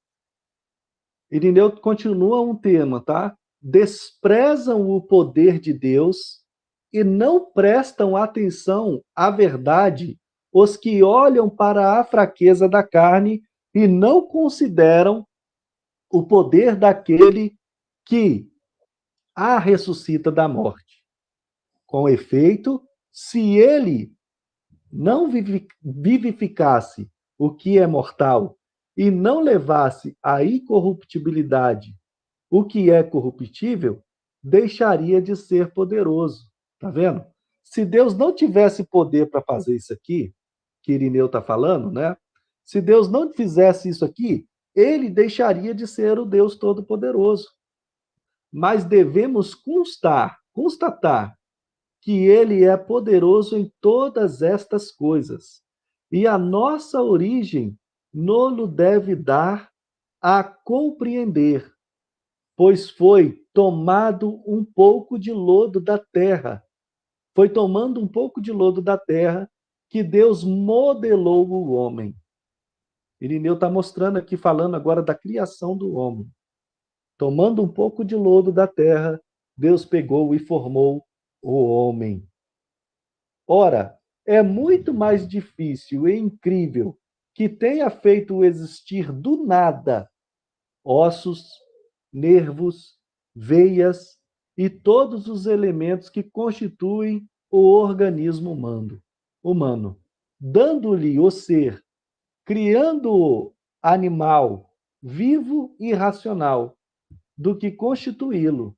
Irineu continua um tema, tá? Desprezam o poder de Deus e não prestam atenção à verdade os que olham para a fraqueza da carne e não consideram o poder daquele que a ressuscita da morte. Com efeito, se ele não vivificasse o que é mortal e não levasse à incorruptibilidade o que é corruptível, deixaria de ser poderoso. Tá vendo? Se Deus não tivesse poder para fazer isso aqui, que Irineu está falando, né? Se Deus não fizesse isso aqui, ele deixaria de ser o Deus Todo-Poderoso. Mas devemos constatar que ele é poderoso em todas estas coisas. E a nossa origem nolo deve dar a compreender, pois foi tomado um pouco de lodo da terra. Foi tomando um pouco de lodo da terra que Deus modelou o homem. Irineu está mostrando aqui, falando agora da criação do homem. Tomando um pouco de lodo da terra, Deus pegou e formou o homem. Ora, é muito mais difícil e incrível que tenha feito existir do nada ossos, nervos, veias e todos os elementos que constituem o organismo humano, dando-lhe o ser, criando-o animal, vivo e racional, do que constituí-lo.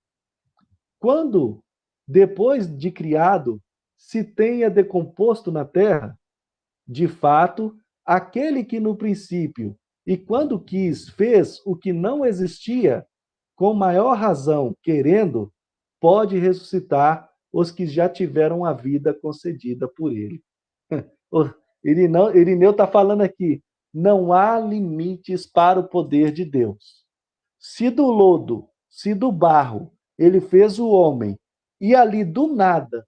Quando, depois de criado, se tenha decomposto na terra, de fato, aquele que no princípio e quando quis, fez o que não existia, com maior razão, querendo, pode ressuscitar os que já tiveram a vida concedida por ele. Irineu está falando aqui, não há limites para o poder de Deus. Se do lodo, se do barro, ele fez o homem, e ali do nada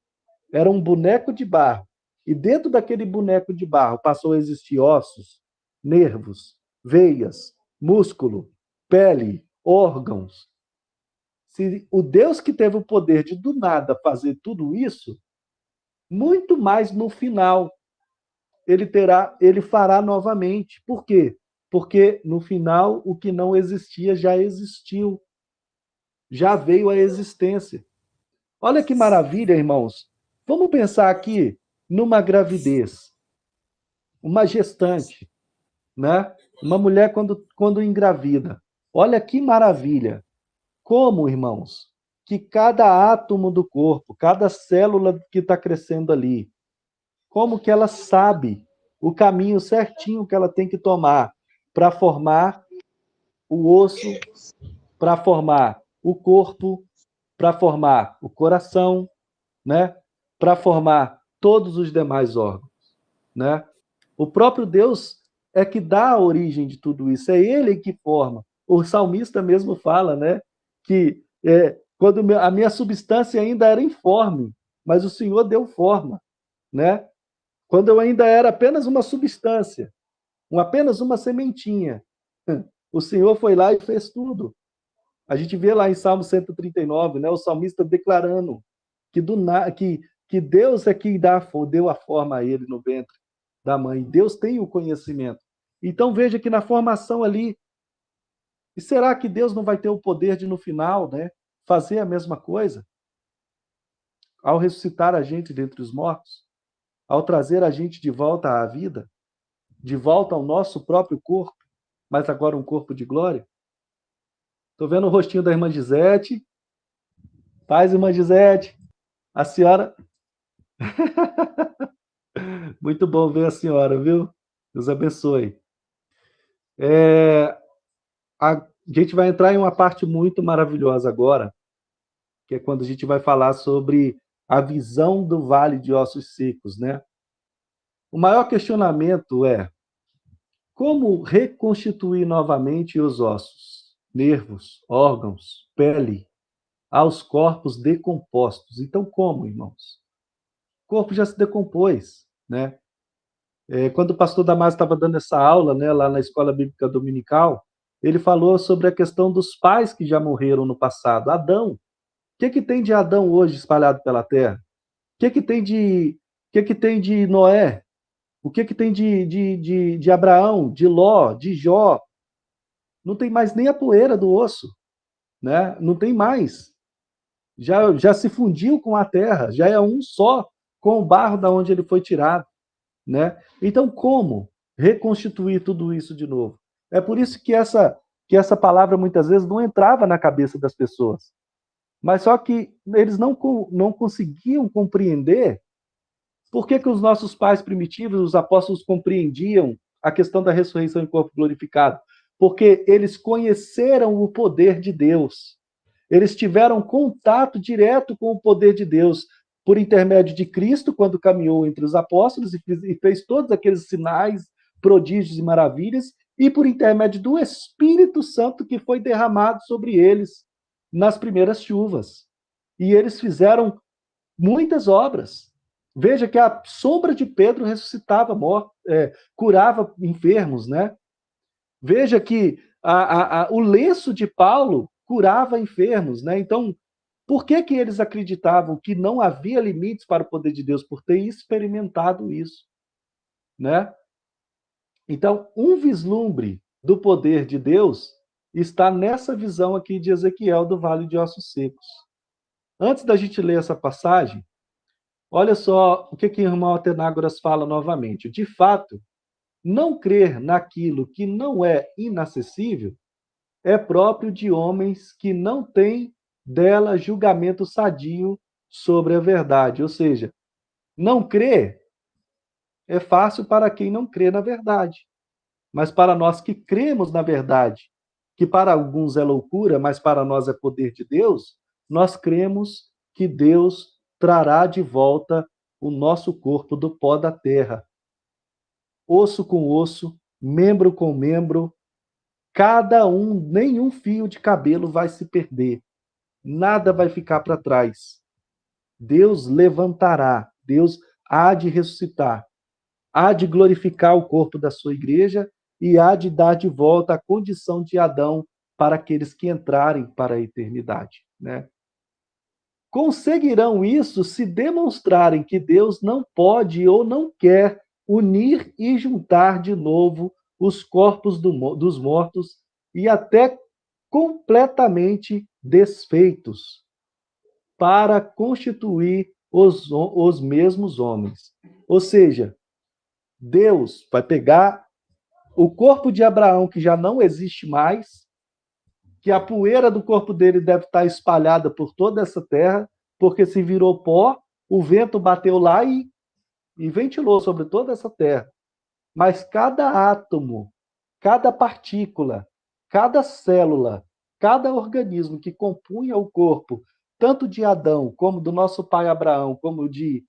era um boneco de barro, e dentro daquele boneco de barro passou a existir ossos, nervos, veias, músculo, pele, órgãos. Se o Deus que teve o poder de do nada fazer tudo isso, muito mais no final ele fará novamente. Por quê? Porque no final o que não existia já existiu. Já veio à existência. Olha que maravilha, irmãos. Vamos pensar aqui numa gravidez. Uma gestante, né? Uma mulher quando engravida. Olha que maravilha. Como, irmãos, que cada átomo do corpo, cada célula que está crescendo ali, como que ela sabe o caminho certinho que ela tem que tomar para formar o osso, para formar o corpo, para formar o coração, né? Para formar todos os demais órgãos, né? O próprio Deus é que dá a origem de tudo isso, é ele que forma. O salmista mesmo fala, né, que quando a minha substância ainda era informe, mas o Senhor deu forma, né? Quando eu ainda era apenas uma substância, apenas uma sementinha, o Senhor foi lá e fez tudo. A gente vê lá em Salmo 139, né, o salmista declarando que Deus é quem deu a forma a ele no ventre da mãe. Deus tem o conhecimento. Então veja que na formação ali, e será que Deus não vai ter o poder de no final, né, fazer a mesma coisa? Ao ressuscitar a gente dentre os mortos, ao trazer a gente de volta à vida, de volta ao nosso próprio corpo, mas agora um corpo de glória. Estou vendo o rostinho da irmã Gisete. Paz, irmã Gisete. A senhora... Muito bom ver a senhora, viu? Deus abençoe. A gente vai entrar em uma parte muito maravilhosa agora, que é quando a gente vai falar sobre a visão do Vale de Ossos Secos, né? O maior questionamento é como reconstituir novamente os ossos, nervos, órgãos, pele, aos corpos decompostos. Então, como, irmãos? O corpo já se decompôs, né? Quando o pastor Damásio estava dando essa aula, né, lá na Escola Bíblica Dominical, ele falou sobre a questão dos pais que já morreram no passado. Adão. O que tem de Adão hoje espalhado pela terra? O que tem de Noé? O que tem de Abraão, de Ló, de Jó? Não tem mais nem a poeira do osso, né? Não tem mais. Já se fundiu com a terra, já é um só com o barro da onde ele foi tirado, né? Então, como reconstituir tudo isso de novo? É por isso que essa palavra muitas vezes não entrava na cabeça das pessoas. Mas só que eles não conseguiam compreender por que os nossos pais primitivos, os apóstolos, compreendiam a questão da ressurreição em corpo glorificado. Porque eles conheceram o poder de Deus. Eles tiveram contato direto com o poder de Deus por intermédio de Cristo, quando caminhou entre os apóstolos e fez todos aqueles sinais, prodígios e maravilhas, e por intermédio do Espírito Santo que foi derramado sobre eles nas primeiras chuvas. E eles fizeram muitas obras. Veja que a sombra de Pedro ressuscitava mortos, curava enfermos, né? Veja que o lenço de Paulo curava enfermos, né? Então, por que eles acreditavam que não havia limites para o poder de Deus? Por ter experimentado isso, né? Então, um vislumbre do poder de Deus está nessa visão aqui de Ezequiel do Vale de Ossos Secos. Antes da gente ler essa passagem, olha só o que o irmão Atenágoras fala novamente. De fato, não crer naquilo que não é inacessível é próprio de homens que não têm dela julgamento sadio sobre a verdade. Ou seja, não crer é fácil para quem não crê na verdade. Mas para nós que cremos na verdade, que para alguns é loucura, mas para nós é poder de Deus, nós cremos que Deus trará de volta o nosso corpo do pó da terra. Osso com osso, membro com membro, cada um, nenhum fio de cabelo vai se perder. Nada vai ficar para trás. Deus levantará, Deus há de ressuscitar, há de glorificar o corpo da sua igreja e há de dar de volta a condição de Adão para aqueles que entrarem para a eternidade, né? Conseguirão isso se demonstrarem que Deus não pode ou não quer unir e juntar de novo os corpos dos mortos e até completamente desfeitos para constituir os mesmos homens. Ou seja, Deus vai pegar o corpo de Abraão, que já não existe mais, que a poeira do corpo dele deve estar espalhada por toda essa terra, porque se virou pó, o vento bateu lá e ventilou sobre toda essa terra. Mas cada átomo, cada partícula, cada célula, cada organismo que compunha o corpo, tanto de Adão, como do nosso pai Abraão, como de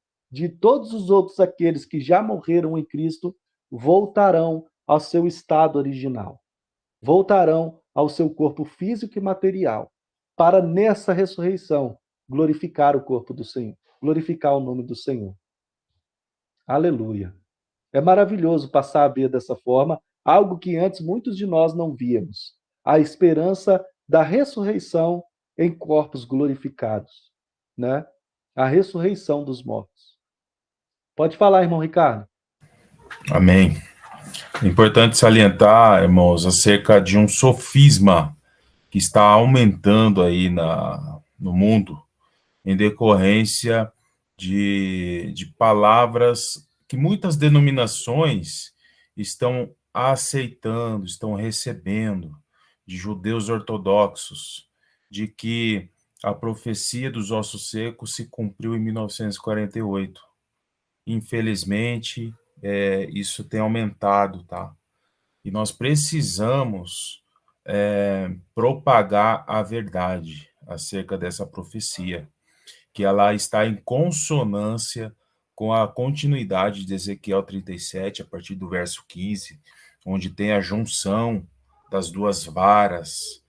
todos os outros aqueles que já morreram em Cristo, voltarão ao seu estado original. Voltarão ao seu corpo físico e material, para nessa ressurreição glorificar o corpo do Senhor, glorificar o nome do Senhor. Aleluia. É maravilhoso passar a ver dessa forma algo que antes muitos de nós não víamos. A esperança da ressurreição em corpos glorificados, né? A ressurreição dos mortos. Pode falar, irmão Ricardo. Amém. É importante salientar, irmãos, acerca de um sofisma que está aumentando aí no mundo, em decorrência de palavras que muitas denominações estão aceitando, estão recebendo, de judeus ortodoxos, de que a profecia dos ossos secos se cumpriu em 1948. Infelizmente, isso tem aumentado, tá? E nós precisamos propagar a verdade acerca dessa profecia, que ela está em consonância com a continuidade de Ezequiel 37, a partir do verso 15, onde tem a junção das duas varas,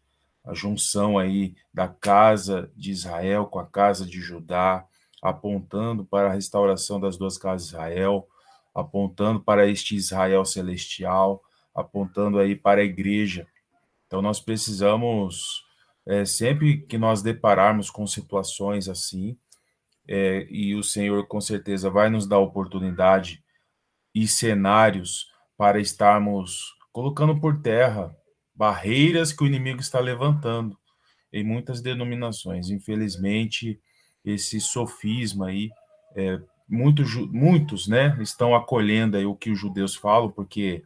a junção aí da casa de Israel com a casa de Judá, apontando para a restauração das duas casas de Israel, apontando para este Israel celestial, apontando aí para a igreja. Então, nós precisamos, sempre que nós depararmos com situações assim, e o Senhor com certeza vai nos dar oportunidade e cenários para estarmos colocando por terra barreiras que o inimigo está levantando em muitas denominações. Infelizmente, esse sofisma aí, muitos, né, estão acolhendo aí o que os judeus falam, porque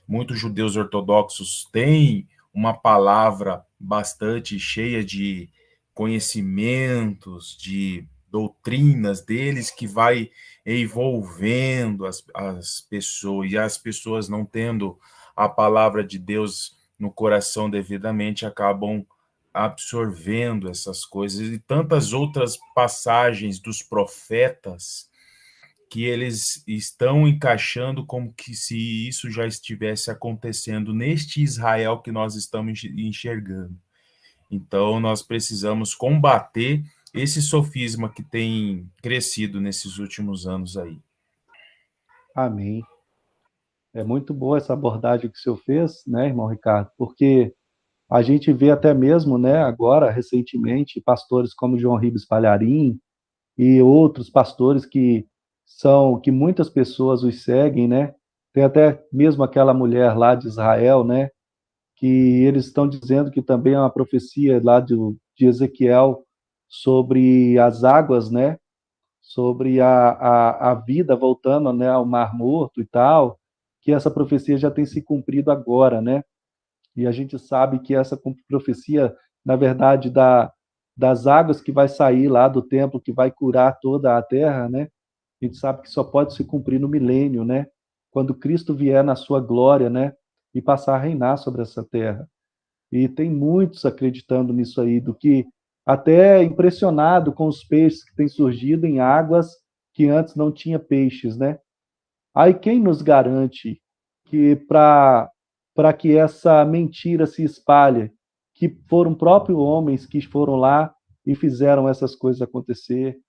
muitos judeus ortodoxos têm uma palavra bastante cheia de conhecimentos, de doutrinas deles, que vai envolvendo as pessoas, e as pessoas não tendo a palavra de Deus no coração devidamente, acabam absorvendo essas coisas, e tantas outras passagens dos profetas que eles estão encaixando como que se isso já estivesse acontecendo neste Israel que nós estamos enxergando. Então, nós precisamos combater esse sofisma que tem crescido nesses últimos anos aí. Amém. É muito boa essa abordagem que o senhor fez, né, irmão Ricardo? Porque a gente vê até mesmo, né, agora, recentemente, pastores como João Ribes Palharim e outros pastores que muitas pessoas os seguem, né? Tem até mesmo aquela mulher lá de Israel, né, que eles estão dizendo que também é uma profecia lá de Ezequiel sobre as águas, né? Sobre a vida voltando, né, ao Mar Morto e tal, que essa profecia já tem se cumprido agora, né? E a gente sabe que essa profecia, na verdade, das águas que vai sair lá do templo, que vai curar toda a terra, né? A gente sabe que só pode se cumprir no milênio, né? Quando Cristo vier na sua glória, né? E passar a reinar sobre essa terra. E tem muitos acreditando nisso aí, do que até impressionado com os peixes que têm surgido em águas que antes não tinha peixes, né? Aí quem nos garante que para que essa mentira se espalhe, que foram próprios homens que foram lá e fizeram essas coisas acontecer,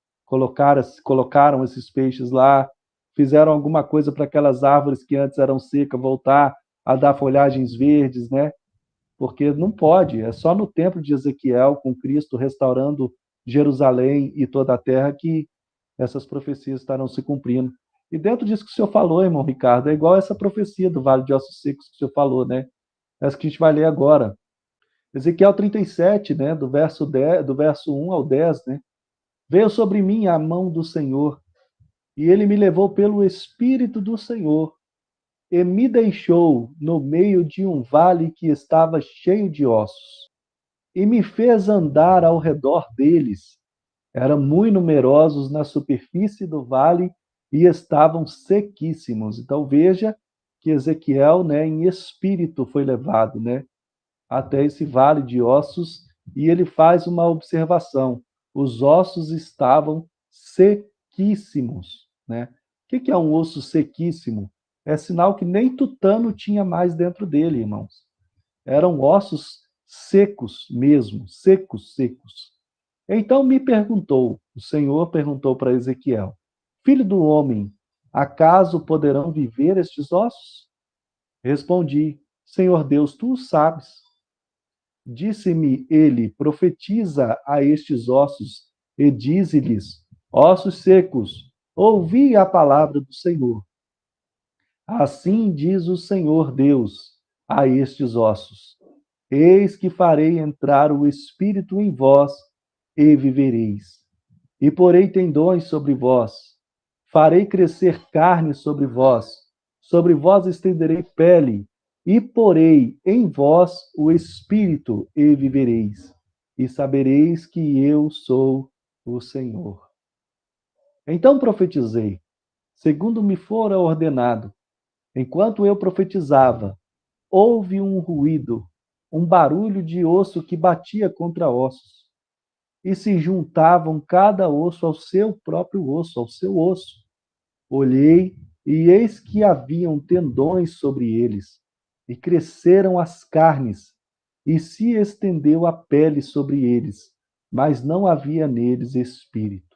colocaram esses peixes lá, fizeram alguma coisa para aquelas árvores que antes eram secas voltar a dar folhagens verdes, né? Porque não pode, é só no templo de Ezequiel, com Cristo restaurando Jerusalém e toda a terra, que essas profecias estarão se cumprindo. E dentro disso que o senhor falou, irmão Ricardo, é igual essa profecia do Vale de Ossos Secos que o senhor falou, né? Essa que a gente vai ler agora. Ezequiel 37, né? Do verso 1 ao 10, né? Veio sobre mim a mão do Senhor, e ele me levou pelo Espírito do Senhor, e me deixou no meio de um vale que estava cheio de ossos, e me fez andar ao redor deles. Eram muito numerosos na superfície do vale e estavam sequíssimos. Então veja que Ezequiel, né, em espírito foi levado, né, até esse vale de ossos, e ele faz uma observação: os ossos estavam sequíssimos, né? O que é um osso sequíssimo? É sinal que nem tutano tinha mais dentro dele, irmãos. Eram ossos secos mesmo, secos, secos. Então o Senhor perguntou para Ezequiel: Filho do homem, acaso poderão viver estes ossos? Respondi: Senhor Deus, tu o sabes. Disse-me ele: Profetiza a estes ossos e dize-lhes: Ossos secos, ouvi a palavra do Senhor. Assim diz o Senhor Deus a estes ossos: Eis que farei entrar o Espírito em vós e vivereis. E porei tendões sobre vós, farei crescer carne sobre vós estenderei pele, e porei em vós o Espírito e vivereis. E sabereis que eu sou o Senhor. Então profetizei, segundo me fora ordenado. Enquanto eu profetizava, houve um ruído, um barulho de osso que batia contra ossos, e se juntavam cada osso ao seu próprio osso, ao seu osso. Olhei, e eis que haviam tendões sobre eles, e cresceram as carnes, e se estendeu a pele sobre eles, mas não havia neles espírito.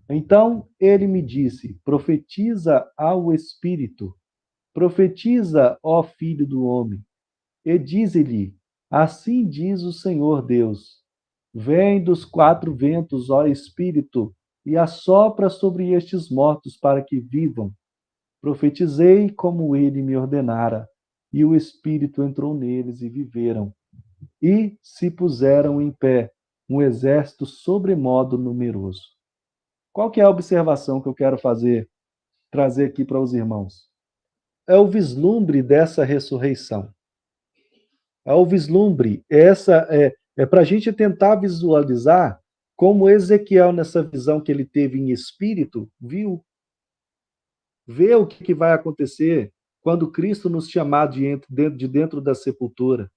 Então ele me disse: Profetiza ao Espírito, profetiza, ó Filho do homem, e dize-lhe: Assim diz o Senhor Deus: Vem dos quatro ventos, ó Espírito, e assopra sobre estes mortos para que vivam. Profetizei como ele me ordenara, e o Espírito entrou neles e viveram. E se puseram em pé um exército sobremodo numeroso. Qual que é a observação que eu quero trazer aqui para os irmãos? É o vislumbre dessa ressurreição. É o vislumbre, É para a gente tentar visualizar como Ezequiel, nessa visão que ele teve em espírito, viu. Vê o que vai acontecer quando Cristo nos chamar de dentro da sepultura.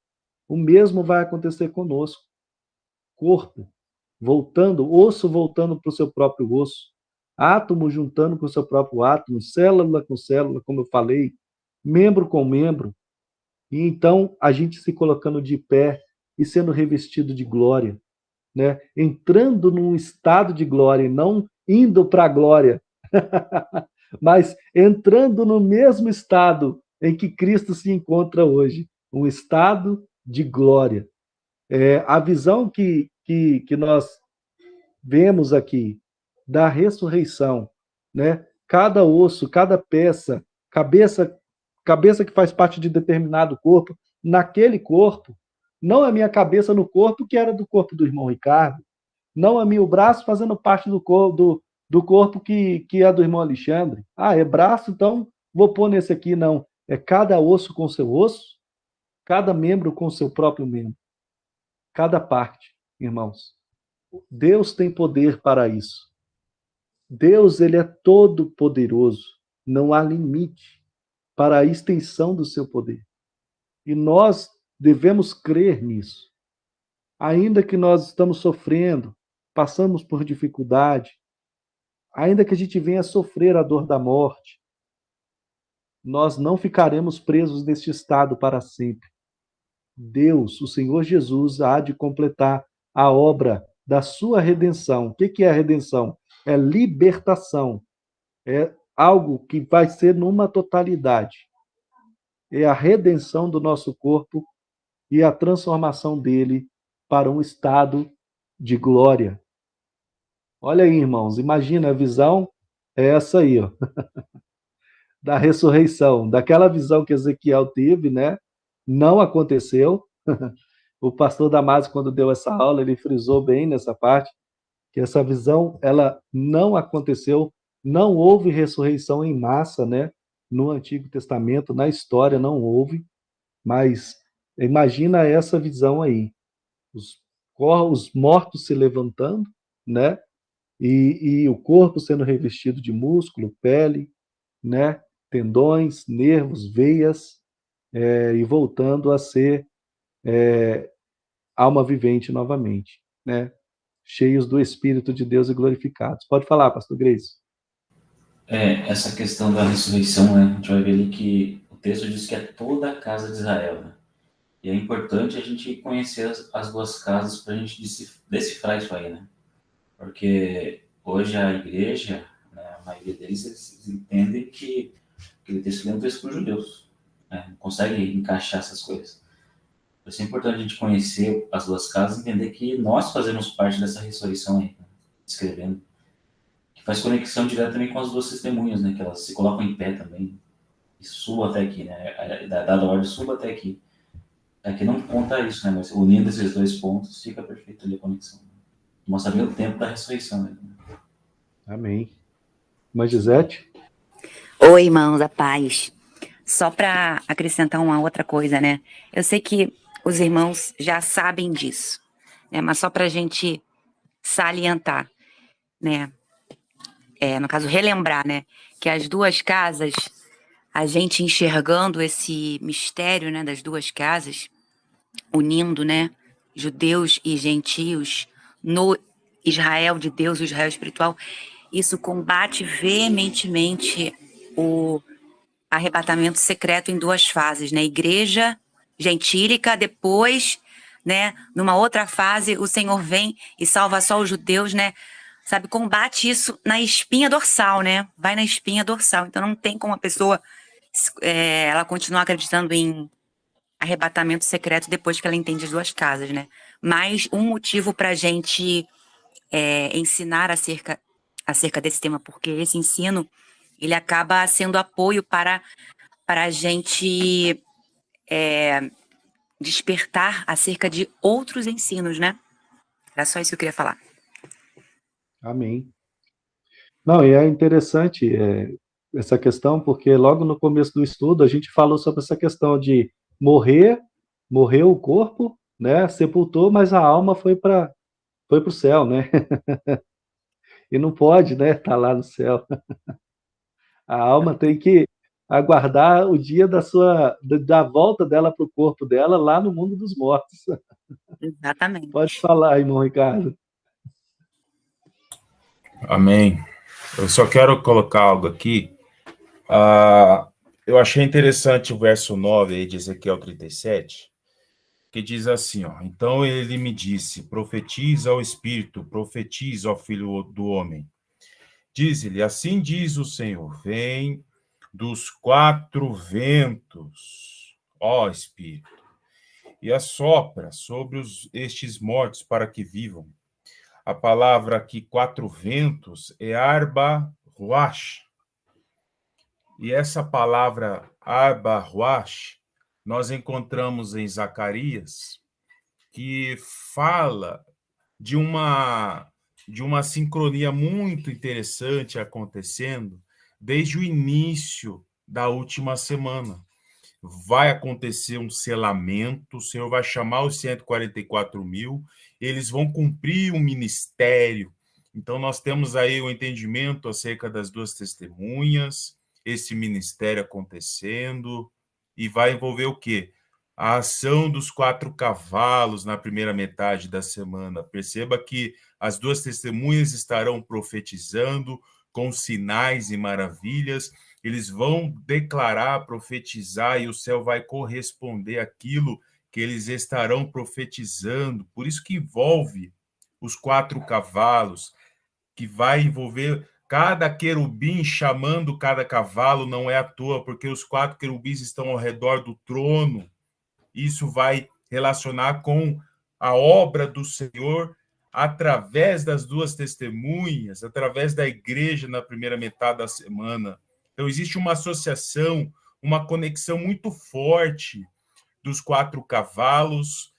O mesmo vai acontecer conosco. Corpo voltando, osso voltando para o seu próprio osso, átomo juntando com o seu próprio átomo, célula com célula, como eu falei, membro com membro, e então a gente se colocando de pé e sendo revestido de glória, né? Entrando num estado de glória e não indo para a glória, mas entrando no mesmo estado em que Cristo se encontra hoje, um estado de glória. A visão que nós vemos aqui da ressurreição, né? Cada osso, cada peça, cabeça que faz parte de determinado corpo, naquele corpo, não a minha cabeça no corpo que era do corpo do irmão Ricardo, não a meu braço fazendo parte do corpo que é do irmão Alexandre. Ah, é braço, então vou pôr nesse aqui, não. É cada osso com seu osso, cada membro com seu próprio membro. Cada parte, irmãos. Deus tem poder para isso. Deus, ele é todo poderoso. Não há limite para a extensão do seu poder. E nós devemos crer nisso. Ainda que nós estamos sofrendo, passamos por dificuldade, ainda que a gente venha sofrer a dor da morte, nós não ficaremos presos neste estado para sempre. Deus, o Senhor Jesus, há de completar a obra da sua redenção. O que é a redenção? É libertação. É algo que vai ser numa totalidade. É a redenção do nosso corpo e a transformação dele para um estado de glória. Olha aí, irmãos, imagina a visão, é essa aí, ó, da ressurreição, daquela visão que Ezequiel teve, né? Não aconteceu. O pastor Damásio, quando deu essa aula, ele frisou bem nessa parte, que essa visão, ela não aconteceu, não houve ressurreição em massa, né? No Antigo Testamento, na história, não houve, mas imagina essa visão aí, os mortos se levantando, né? E o corpo sendo revestido de músculo, pele, né? Tendões, nervos, veias, e voltando a ser alma vivente novamente, né? Cheios do Espírito de Deus e glorificados. Pode falar, pastor Grace. Essa questão da ressurreição, né? A gente vai ver ali que o texto diz que é toda a casa de Israel, né? E é importante a gente conhecer as duas casas para a gente decifrar isso aí, né? Porque hoje a igreja, né, a maioria deles, eles entendem que aquele texto é um texto para os judeus, né? Não consegue encaixar essas coisas. Por isso é importante a gente conhecer as duas casas e entender que nós fazemos parte dessa ressurreição aí, né? Escrevendo. Que faz conexão direta também com as duas testemunhas, né? Que elas se colocam em pé também. E subam até aqui, né? Dada a ordem, suba até aqui. Aqui não conta isso, né? Mas unindo esses dois pontos, fica perfeito ali a conexão. Mostra bem o tempo da ressurreição. Né? Amém. Irmã Gisete? Oi, irmãos, a paz. Só para acrescentar uma outra coisa, né? Eu sei que os irmãos já sabem disso, né? Mas só para a gente salientar, né? No caso, relembrar, né? Que as duas casas, a gente enxergando esse mistério, né? Das duas casas, unindo, né? Judeus e gentios no Israel de Deus, o Israel espiritual, isso combate veementemente o arrebatamento secreto em duas fases, né? Igreja gentílica, depois, né? Numa outra fase, o Senhor vem e salva só os judeus, né? Sabe, combate isso na espinha dorsal, né? Vai na espinha dorsal. Então não tem como a pessoa ela continuar acreditando em arrebatamento secreto depois que ela entende as duas casas, né? Mais um motivo para a gente ensinar acerca desse tema, porque esse ensino ele acaba sendo apoio para a gente despertar acerca de outros ensinos, né? Era só isso que eu queria falar. Amém. Não, e é interessante essa questão, porque logo no começo do estudo a gente falou sobre essa questão de morrer o corpo né? Sepultou, mas a alma foi para o céu, né? E não pode, né? Estar lá no céu. A alma tem que aguardar o dia da volta dela para o corpo dela lá no mundo dos mortos. Pode Exatamente. falar, irmão Ricardo. Amém. Eu só quero colocar algo aqui. Eu achei interessante o verso 9 aí de Ezequiel 37, que diz assim, ó: então ele me disse, profetiza ao Espírito, profetiza ao Filho do Homem. Diz-lhe, assim diz o Senhor, vem dos 4 ventos, ó Espírito, e assopra sobre estes mortos para que vivam. A palavra aqui, 4 ventos, é arba ruach. E essa palavra arba ruach, nós encontramos em Zacarias, que fala de uma sincronia muito interessante acontecendo desde o início da última semana. Vai acontecer um selamento, o Senhor vai chamar os 144 mil, eles vão cumprir um ministério. Então, nós temos aí o entendimento acerca das 2 testemunhas, esse ministério acontecendo, e vai envolver o quê? A ação dos 4 cavalos na primeira metade da semana. Perceba que as 2 testemunhas estarão profetizando com sinais e maravilhas. Eles vão declarar, profetizar, e o céu vai corresponder àquilo que eles estarão profetizando. Por isso que envolve os 4 cavalos, que vai envolver cada querubim chamando cada cavalo, não é à toa, porque os 4 querubins estão ao redor do trono. Isso vai relacionar com a obra do Senhor através das 2 testemunhas, através da igreja na primeira metade da semana. Então, existe uma associação, uma conexão muito forte dos 4 cavalos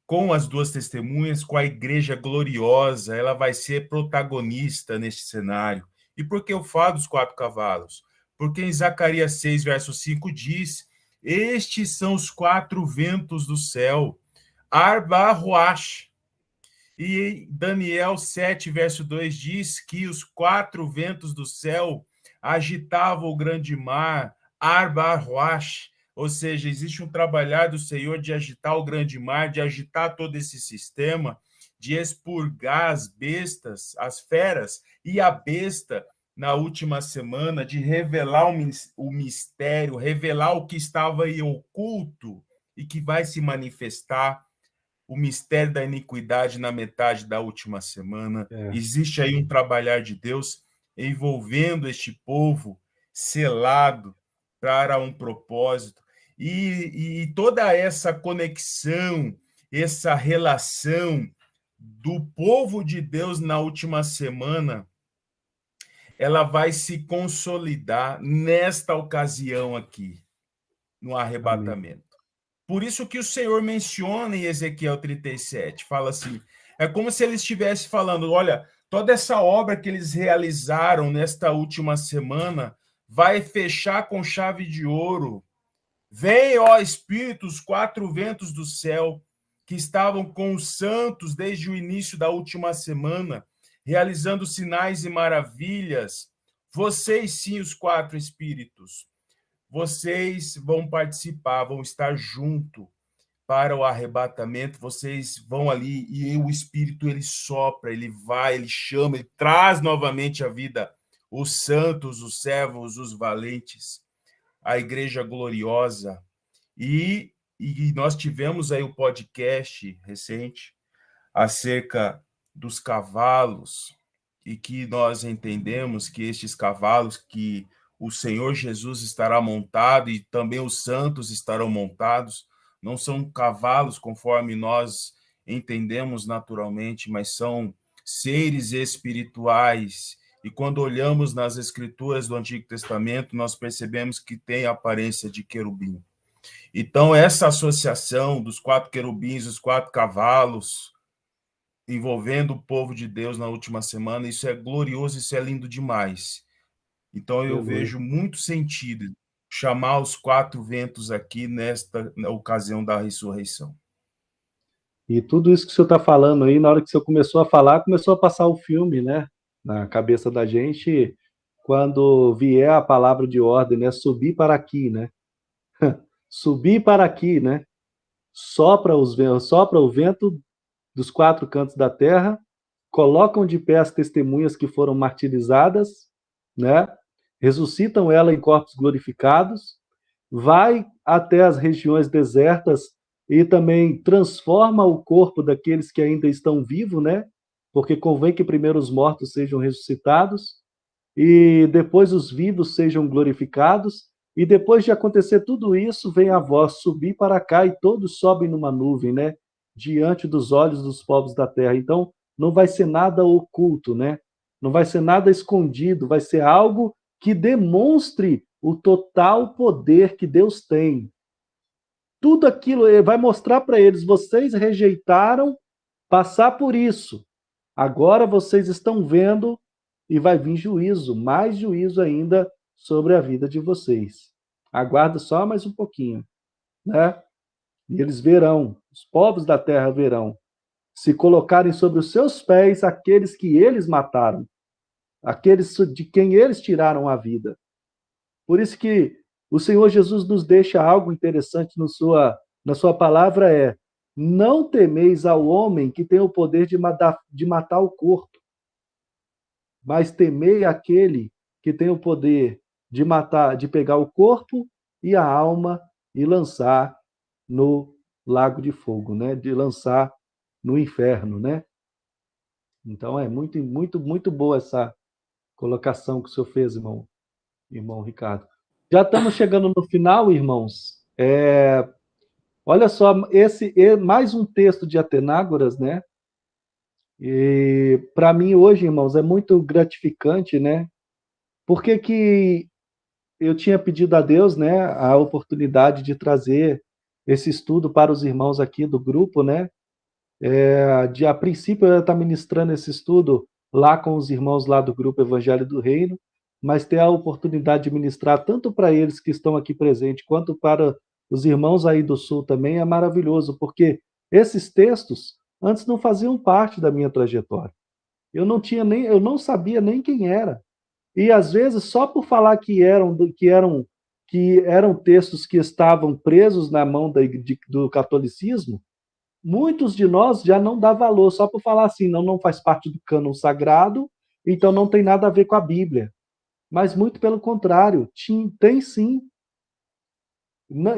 com as 2 testemunhas, com a igreja gloriosa. Ela vai ser protagonista neste cenário. E por que eu falo dos 4 cavalos? Porque em Zacarias 6, verso 5 diz: estes são os 4 ventos do céu, arba ruach. E Daniel 7, verso 2 diz que os 4 ventos do céu agitavam o grande mar, arba ruach. Ou seja, existe um trabalhar do Senhor de agitar o grande mar, de agitar todo esse sistema, de expurgar as bestas, as feras, e a besta, na última semana, de revelar o mistério, revelar o que estava aí oculto e que vai se manifestar, o mistério da iniquidade na metade da última semana. Existe aí um trabalhar de Deus envolvendo este povo selado para um propósito. E toda essa conexão, essa relação do povo de Deus na última semana, ela vai se consolidar nesta ocasião aqui, no arrebatamento. Amém. Por isso que o Senhor menciona em Ezequiel 37, fala assim, é como se ele estivesse falando, olha, toda essa obra que eles realizaram nesta última semana vai fechar com chave de ouro. Vem, ó Espírito, os 4 ventos do céu, que estavam com os santos desde o início da última semana, realizando sinais e maravilhas. Vocês, sim, os 4 espíritos, vocês vão participar, vão estar junto para o arrebatamento, vocês vão ali e o Espírito, ele sopra, ele vai, ele chama, ele traz novamente à vida os santos, os servos, os valentes, a igreja gloriosa. E nós tivemos aí o podcast recente acerca dos cavalos, e que nós entendemos que estes cavalos que o Senhor Jesus estará montado e também os santos estarão montados, não são cavalos conforme nós entendemos naturalmente, mas são seres espirituais. E quando olhamos nas escrituras do Antigo Testamento, nós percebemos que tem a aparência de querubim. Então, essa associação dos 4 querubins, os 4 cavalos, envolvendo o povo de Deus na última semana, isso é glorioso, isso é lindo demais. Então, eu vejo muito sentido chamar os 4 ventos aqui nesta ocasião da ressurreição. E tudo isso que o senhor está falando aí, na hora que o senhor começou a falar, começou a passar o filme, né? Na cabeça da gente, quando vier a palavra de ordem, né? Subir para aqui, né? Subir para aqui, né? Sopra o vento dos quatro cantos da terra, colocam de pé as testemunhas que foram martirizadas, né? Ressuscitam ela em corpos glorificados, vai até as regiões desertas e também transforma o corpo daqueles que ainda estão vivos, né? Porque convém que primeiro os mortos sejam ressuscitados e depois os vivos sejam glorificados. E depois de acontecer tudo isso, vem a voz subir para cá e todos sobem numa nuvem, né? Diante dos olhos dos povos da terra. Então, não vai ser nada oculto, né? Não vai ser nada escondido, vai ser algo que demonstre o total poder que Deus tem. Tudo aquilo vai mostrar para eles, vocês rejeitaram passar por isso. Agora vocês estão vendo e vai vir juízo, mais juízo ainda sobre a vida de vocês. Aguarda só mais um pouquinho, né? E eles verão, os povos da terra verão, se colocarem sobre os seus pés aqueles que eles mataram, aqueles de quem eles tiraram a vida. Por isso que o Senhor Jesus nos deixa algo interessante na sua palavra, não temeis ao homem que tem o poder de matar o corpo, mas temei aquele que tem o poder de matar, de pegar o corpo e a alma e lançar no lago de fogo, né? De lançar no inferno, né? Então é muito, muito, muito boa essa colocação que o senhor fez, irmão Ricardo. Já estamos chegando no final, irmãos. Olha só, esse é mais um texto de Atenágoras, né? E para mim hoje, irmãos, é muito gratificante, né? Porque que eu tinha pedido a Deus, né, a oportunidade de trazer esse estudo para os irmãos aqui do grupo, né? A princípio eu ia estar ministrando esse estudo lá com os irmãos lá do grupo Evangelho do Reino, mas ter a oportunidade de ministrar tanto para eles que estão aqui presentes, quanto para os irmãos aí do Sul também é maravilhoso, porque esses textos antes não faziam parte da minha trajetória. Eu não sabia nem quem era. E às vezes só por falar que eram textos que estavam presos na mão do catolicismo, muitos de nós já não dá valor só por falar assim, não faz parte do cânon sagrado, então não tem nada a ver com a Bíblia. Mas muito pelo contrário, tem sim.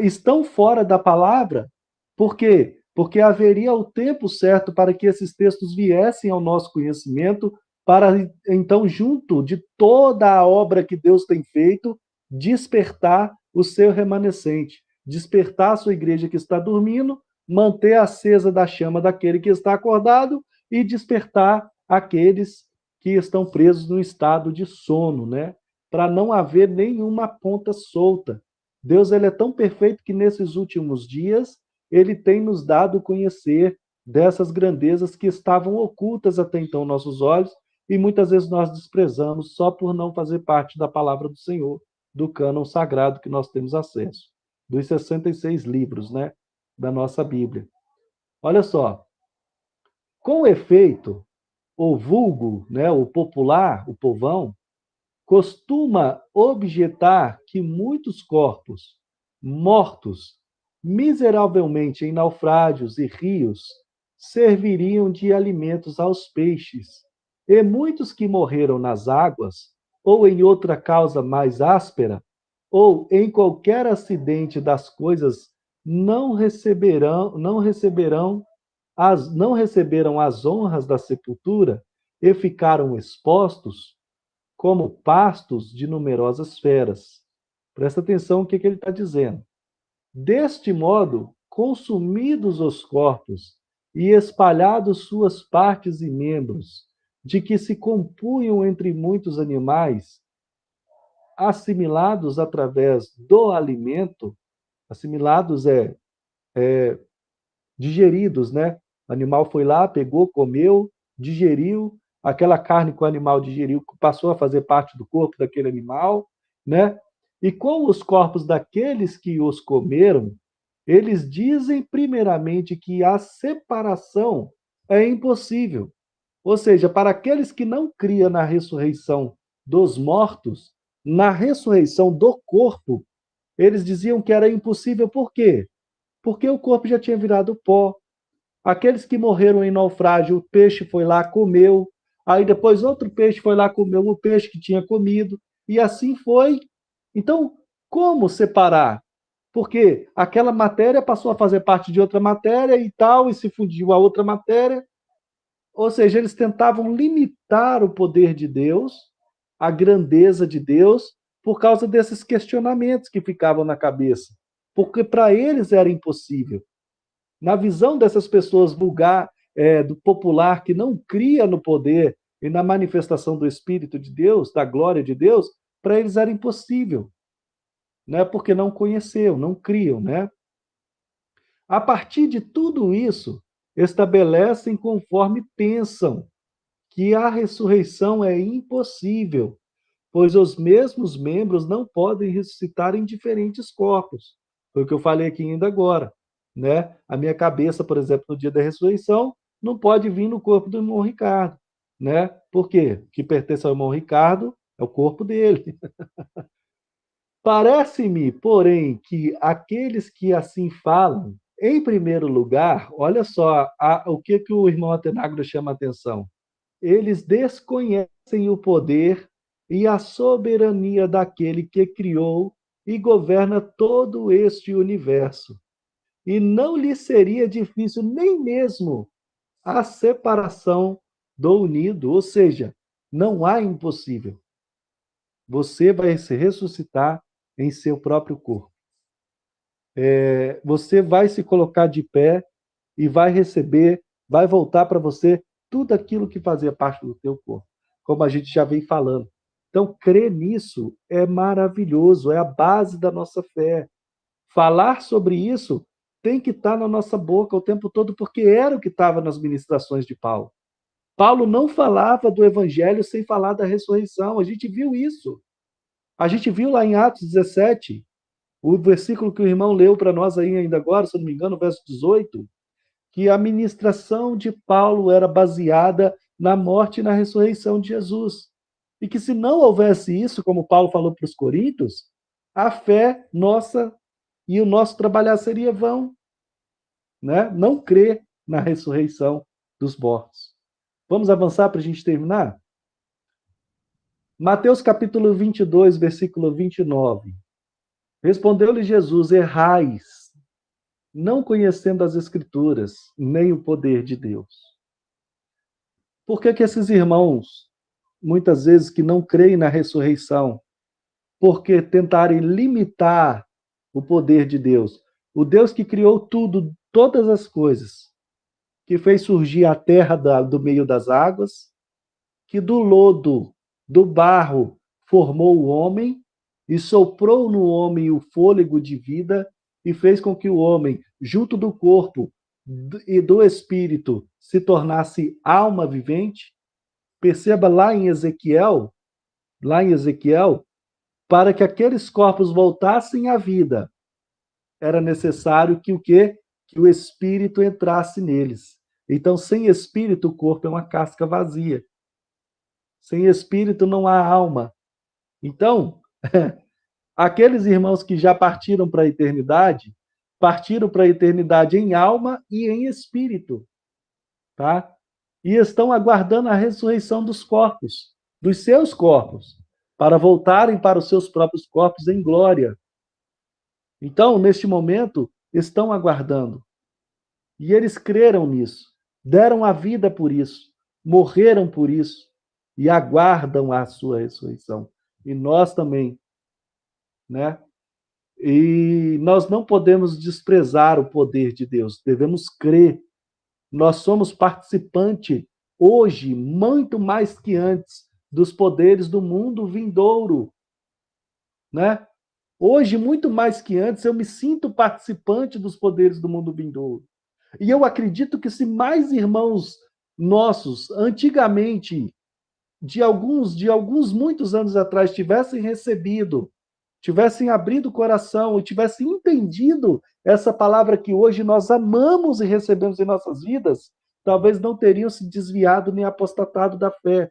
Estão fora da palavra, por quê? Porque haveria o tempo certo para que esses textos viessem ao nosso conhecimento, para então, junto de toda a obra que Deus tem feito, despertar o seu remanescente, despertar a sua igreja que está dormindo, manter acesa da chama daquele que está acordado e despertar aqueles que estão presos no estado de sono, né? Para não haver nenhuma ponta solta. Deus ele é tão perfeito que nesses últimos dias ele tem nos dado conhecer dessas grandezas que estavam ocultas até então aos nossos olhos e muitas vezes nós desprezamos só por não fazer parte da palavra do Senhor, do cânon sagrado que nós temos acesso, dos 66 livros, né, da nossa Bíblia. Olha só, com efeito, o vulgo, né, o popular, o povão, costuma objetar que muitos corpos mortos miseravelmente em naufrágios e rios serviriam de alimentos aos peixes, e muitos que morreram nas águas, ou em outra causa mais áspera, ou em qualquer acidente das coisas, não receberam as honras da sepultura e ficaram expostos como pastos de numerosas feras. Presta atenção no que ele está dizendo. Deste modo, consumidos os corpos e espalhados suas partes e membros, de que se compunham entre muitos animais, assimilados através do alimento, assimilados digeridos, né? O animal foi lá, pegou, comeu, digeriu, aquela carne que o animal digeriu passou a fazer parte do corpo daquele animal, né? E com os corpos daqueles que os comeram, eles dizem primeiramente que a separação é impossível. Ou seja, para aqueles que não criam na ressurreição dos mortos, na ressurreição do corpo, eles diziam que era impossível. Por quê? Porque o corpo já tinha virado pó. Aqueles que morreram em naufrágio, o peixe foi lá, comeu, aí depois outro peixe foi lá, comeu o peixe que tinha comido, e assim foi. Então, como separar? Porque aquela matéria passou a fazer parte de outra matéria e tal, e se fundiu a outra matéria. Ou seja, eles tentavam limitar o poder de Deus, a grandeza de Deus, por causa desses questionamentos que ficavam na cabeça. Porque para eles era impossível. Na visão dessas pessoas vulgar, do popular, que não cria no poder e na manifestação do Espírito de Deus, da glória de Deus, para eles era impossível. Né? Porque não conheciam, não criam. Né? A partir de tudo isso, estabelecem conforme pensam que a ressurreição é impossível, pois os mesmos membros não podem ressuscitar em diferentes corpos. Foi o que eu falei aqui ainda agora. Né? A minha cabeça, por exemplo, no dia da ressurreição, não pode vir no corpo do irmão Ricardo. Né? Por quê? O que pertence ao irmão Ricardo é o corpo dele. Parece-me, porém, que aqueles que assim falam, em primeiro lugar, olha só o que o irmão Atenagro chama a atenção. Eles desconhecem o poder e a soberania daquele que criou e governa todo este universo. E não lhe seria difícil nem mesmo a separação do unido, ou seja, não há impossível. Você vai se ressuscitar em seu próprio corpo. Você vai se colocar de pé e vai receber, vai voltar para você tudo aquilo que fazia parte do teu corpo, como a gente já vem falando. Então, crer nisso é maravilhoso, é a base da nossa fé. Falar sobre isso tem que estar na nossa boca o tempo todo, porque era o que estava nas ministrações de Paulo. Paulo não falava do evangelho sem falar da ressurreição, a gente viu isso. A gente viu lá em Atos 17, o versículo que o irmão leu para nós aí ainda agora, se eu não me engano, o verso 18, que a ministração de Paulo era baseada na morte e na ressurreição de Jesus. E que se não houvesse isso, como Paulo falou para os coríntios, a fé nossa e o nosso trabalhar seria vão. Né? Não crer na ressurreição dos mortos. Vamos avançar para a gente terminar? Mateus capítulo 22, versículo 29. Respondeu-lhe Jesus: errais, não conhecendo as Escrituras, nem o poder de Deus. Por que esses irmãos, muitas vezes que não creem na ressurreição, porque tentarem limitar o poder de Deus, o Deus que criou tudo, todas as coisas, que fez surgir a terra do meio das águas, que do lodo, do barro, formou o homem, e soprou no homem o fôlego de vida, e fez com que o homem, junto do corpo e do espírito, se tornasse alma vivente. Perceba lá em Ezequiel, para que aqueles corpos voltassem à vida, era necessário que o quê? Que o espírito entrasse neles. Então, sem espírito, o corpo é uma casca vazia. Sem espírito não há alma. Então, aqueles irmãos que já partiram para a eternidade em alma e em espírito, tá? E estão aguardando a ressurreição dos corpos, dos seus corpos, para voltarem para os seus próprios corpos em glória. Então, neste momento, estão aguardando. E eles creram nisso, deram a vida por isso, morreram por isso, e aguardam a sua ressurreição. E nós também, né? E nós não podemos desprezar o poder de Deus, devemos crer. Nós somos participante hoje, muito mais que antes, dos poderes do mundo vindouro, né? Hoje, muito mais que antes, eu me sinto participante dos poderes do mundo vindouro. E eu acredito que se mais irmãos nossos, antigamente, de alguns muitos anos atrás, tivessem recebido tivessem abrido o coração e tivessem entendido essa palavra que hoje nós amamos e recebemos em nossas vidas, talvez não teriam se desviado nem apostatado da fé.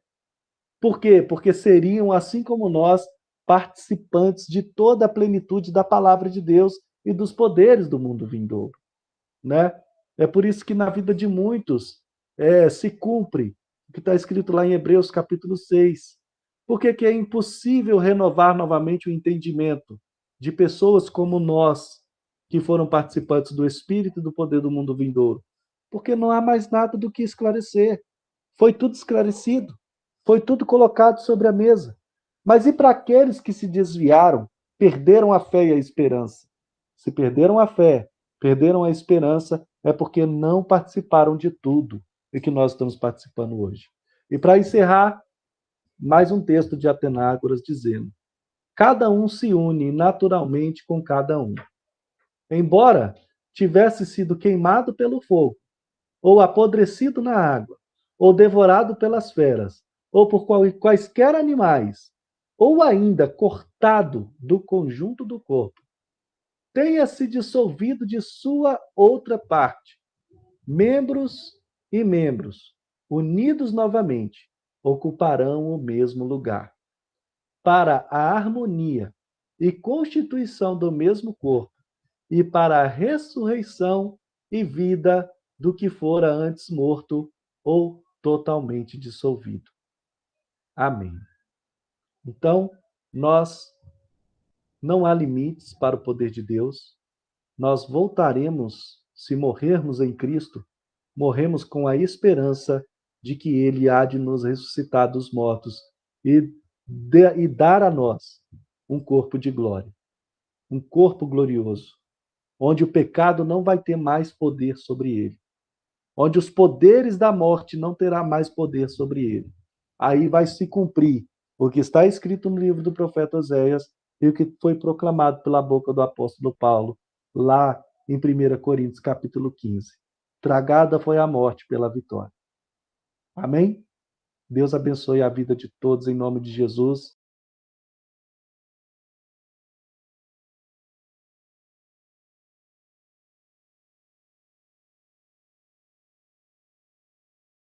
Por quê? Porque seriam, assim como nós, participantes de toda a plenitude da palavra de Deus e dos poderes do mundo vindouro, né? É por isso que na vida de muitos se cumpre o que está escrito lá em Hebreus capítulo 6. Por que é impossível renovar novamente o entendimento de pessoas como nós, que foram participantes do Espírito e do poder do mundo vindouro? Porque não há mais nada do que esclarecer. Foi tudo esclarecido. Foi tudo colocado sobre a mesa. Mas e para aqueles que se desviaram, perderam a fé e a esperança? Se perderam a fé, perderam a esperança, é porque não participaram de tudo e que nós estamos participando hoje. E para encerrar, mais um texto de Atenágoras dizendo: cada um se une naturalmente com cada um. Embora tivesse sido queimado pelo fogo, ou apodrecido na água, ou devorado pelas feras, ou por quaisquer animais, ou ainda cortado do conjunto do corpo, tenha se dissolvido de sua outra parte, membros e membros, unidos novamente, ocuparão o mesmo lugar. Para a harmonia e constituição do mesmo corpo, e para a ressurreição e vida do que fora antes morto ou totalmente dissolvido. Amém. Então, não há limites para o poder de Deus. Nós voltaremos, se morrermos em Cristo, morremos com a esperança de que Ele há de nos ressuscitar dos mortos e dar a nós um corpo de glória, um corpo glorioso, onde o pecado não vai ter mais poder sobre ele, onde os poderes da morte não terá mais poder sobre ele. Aí vai se cumprir o que está escrito no livro do profeta Oséias e o que foi proclamado pela boca do apóstolo Paulo, lá em 1 Coríntios capítulo 15. Tragada foi a morte pela vitória. Amém? Deus abençoe a vida de todos em nome de Jesus.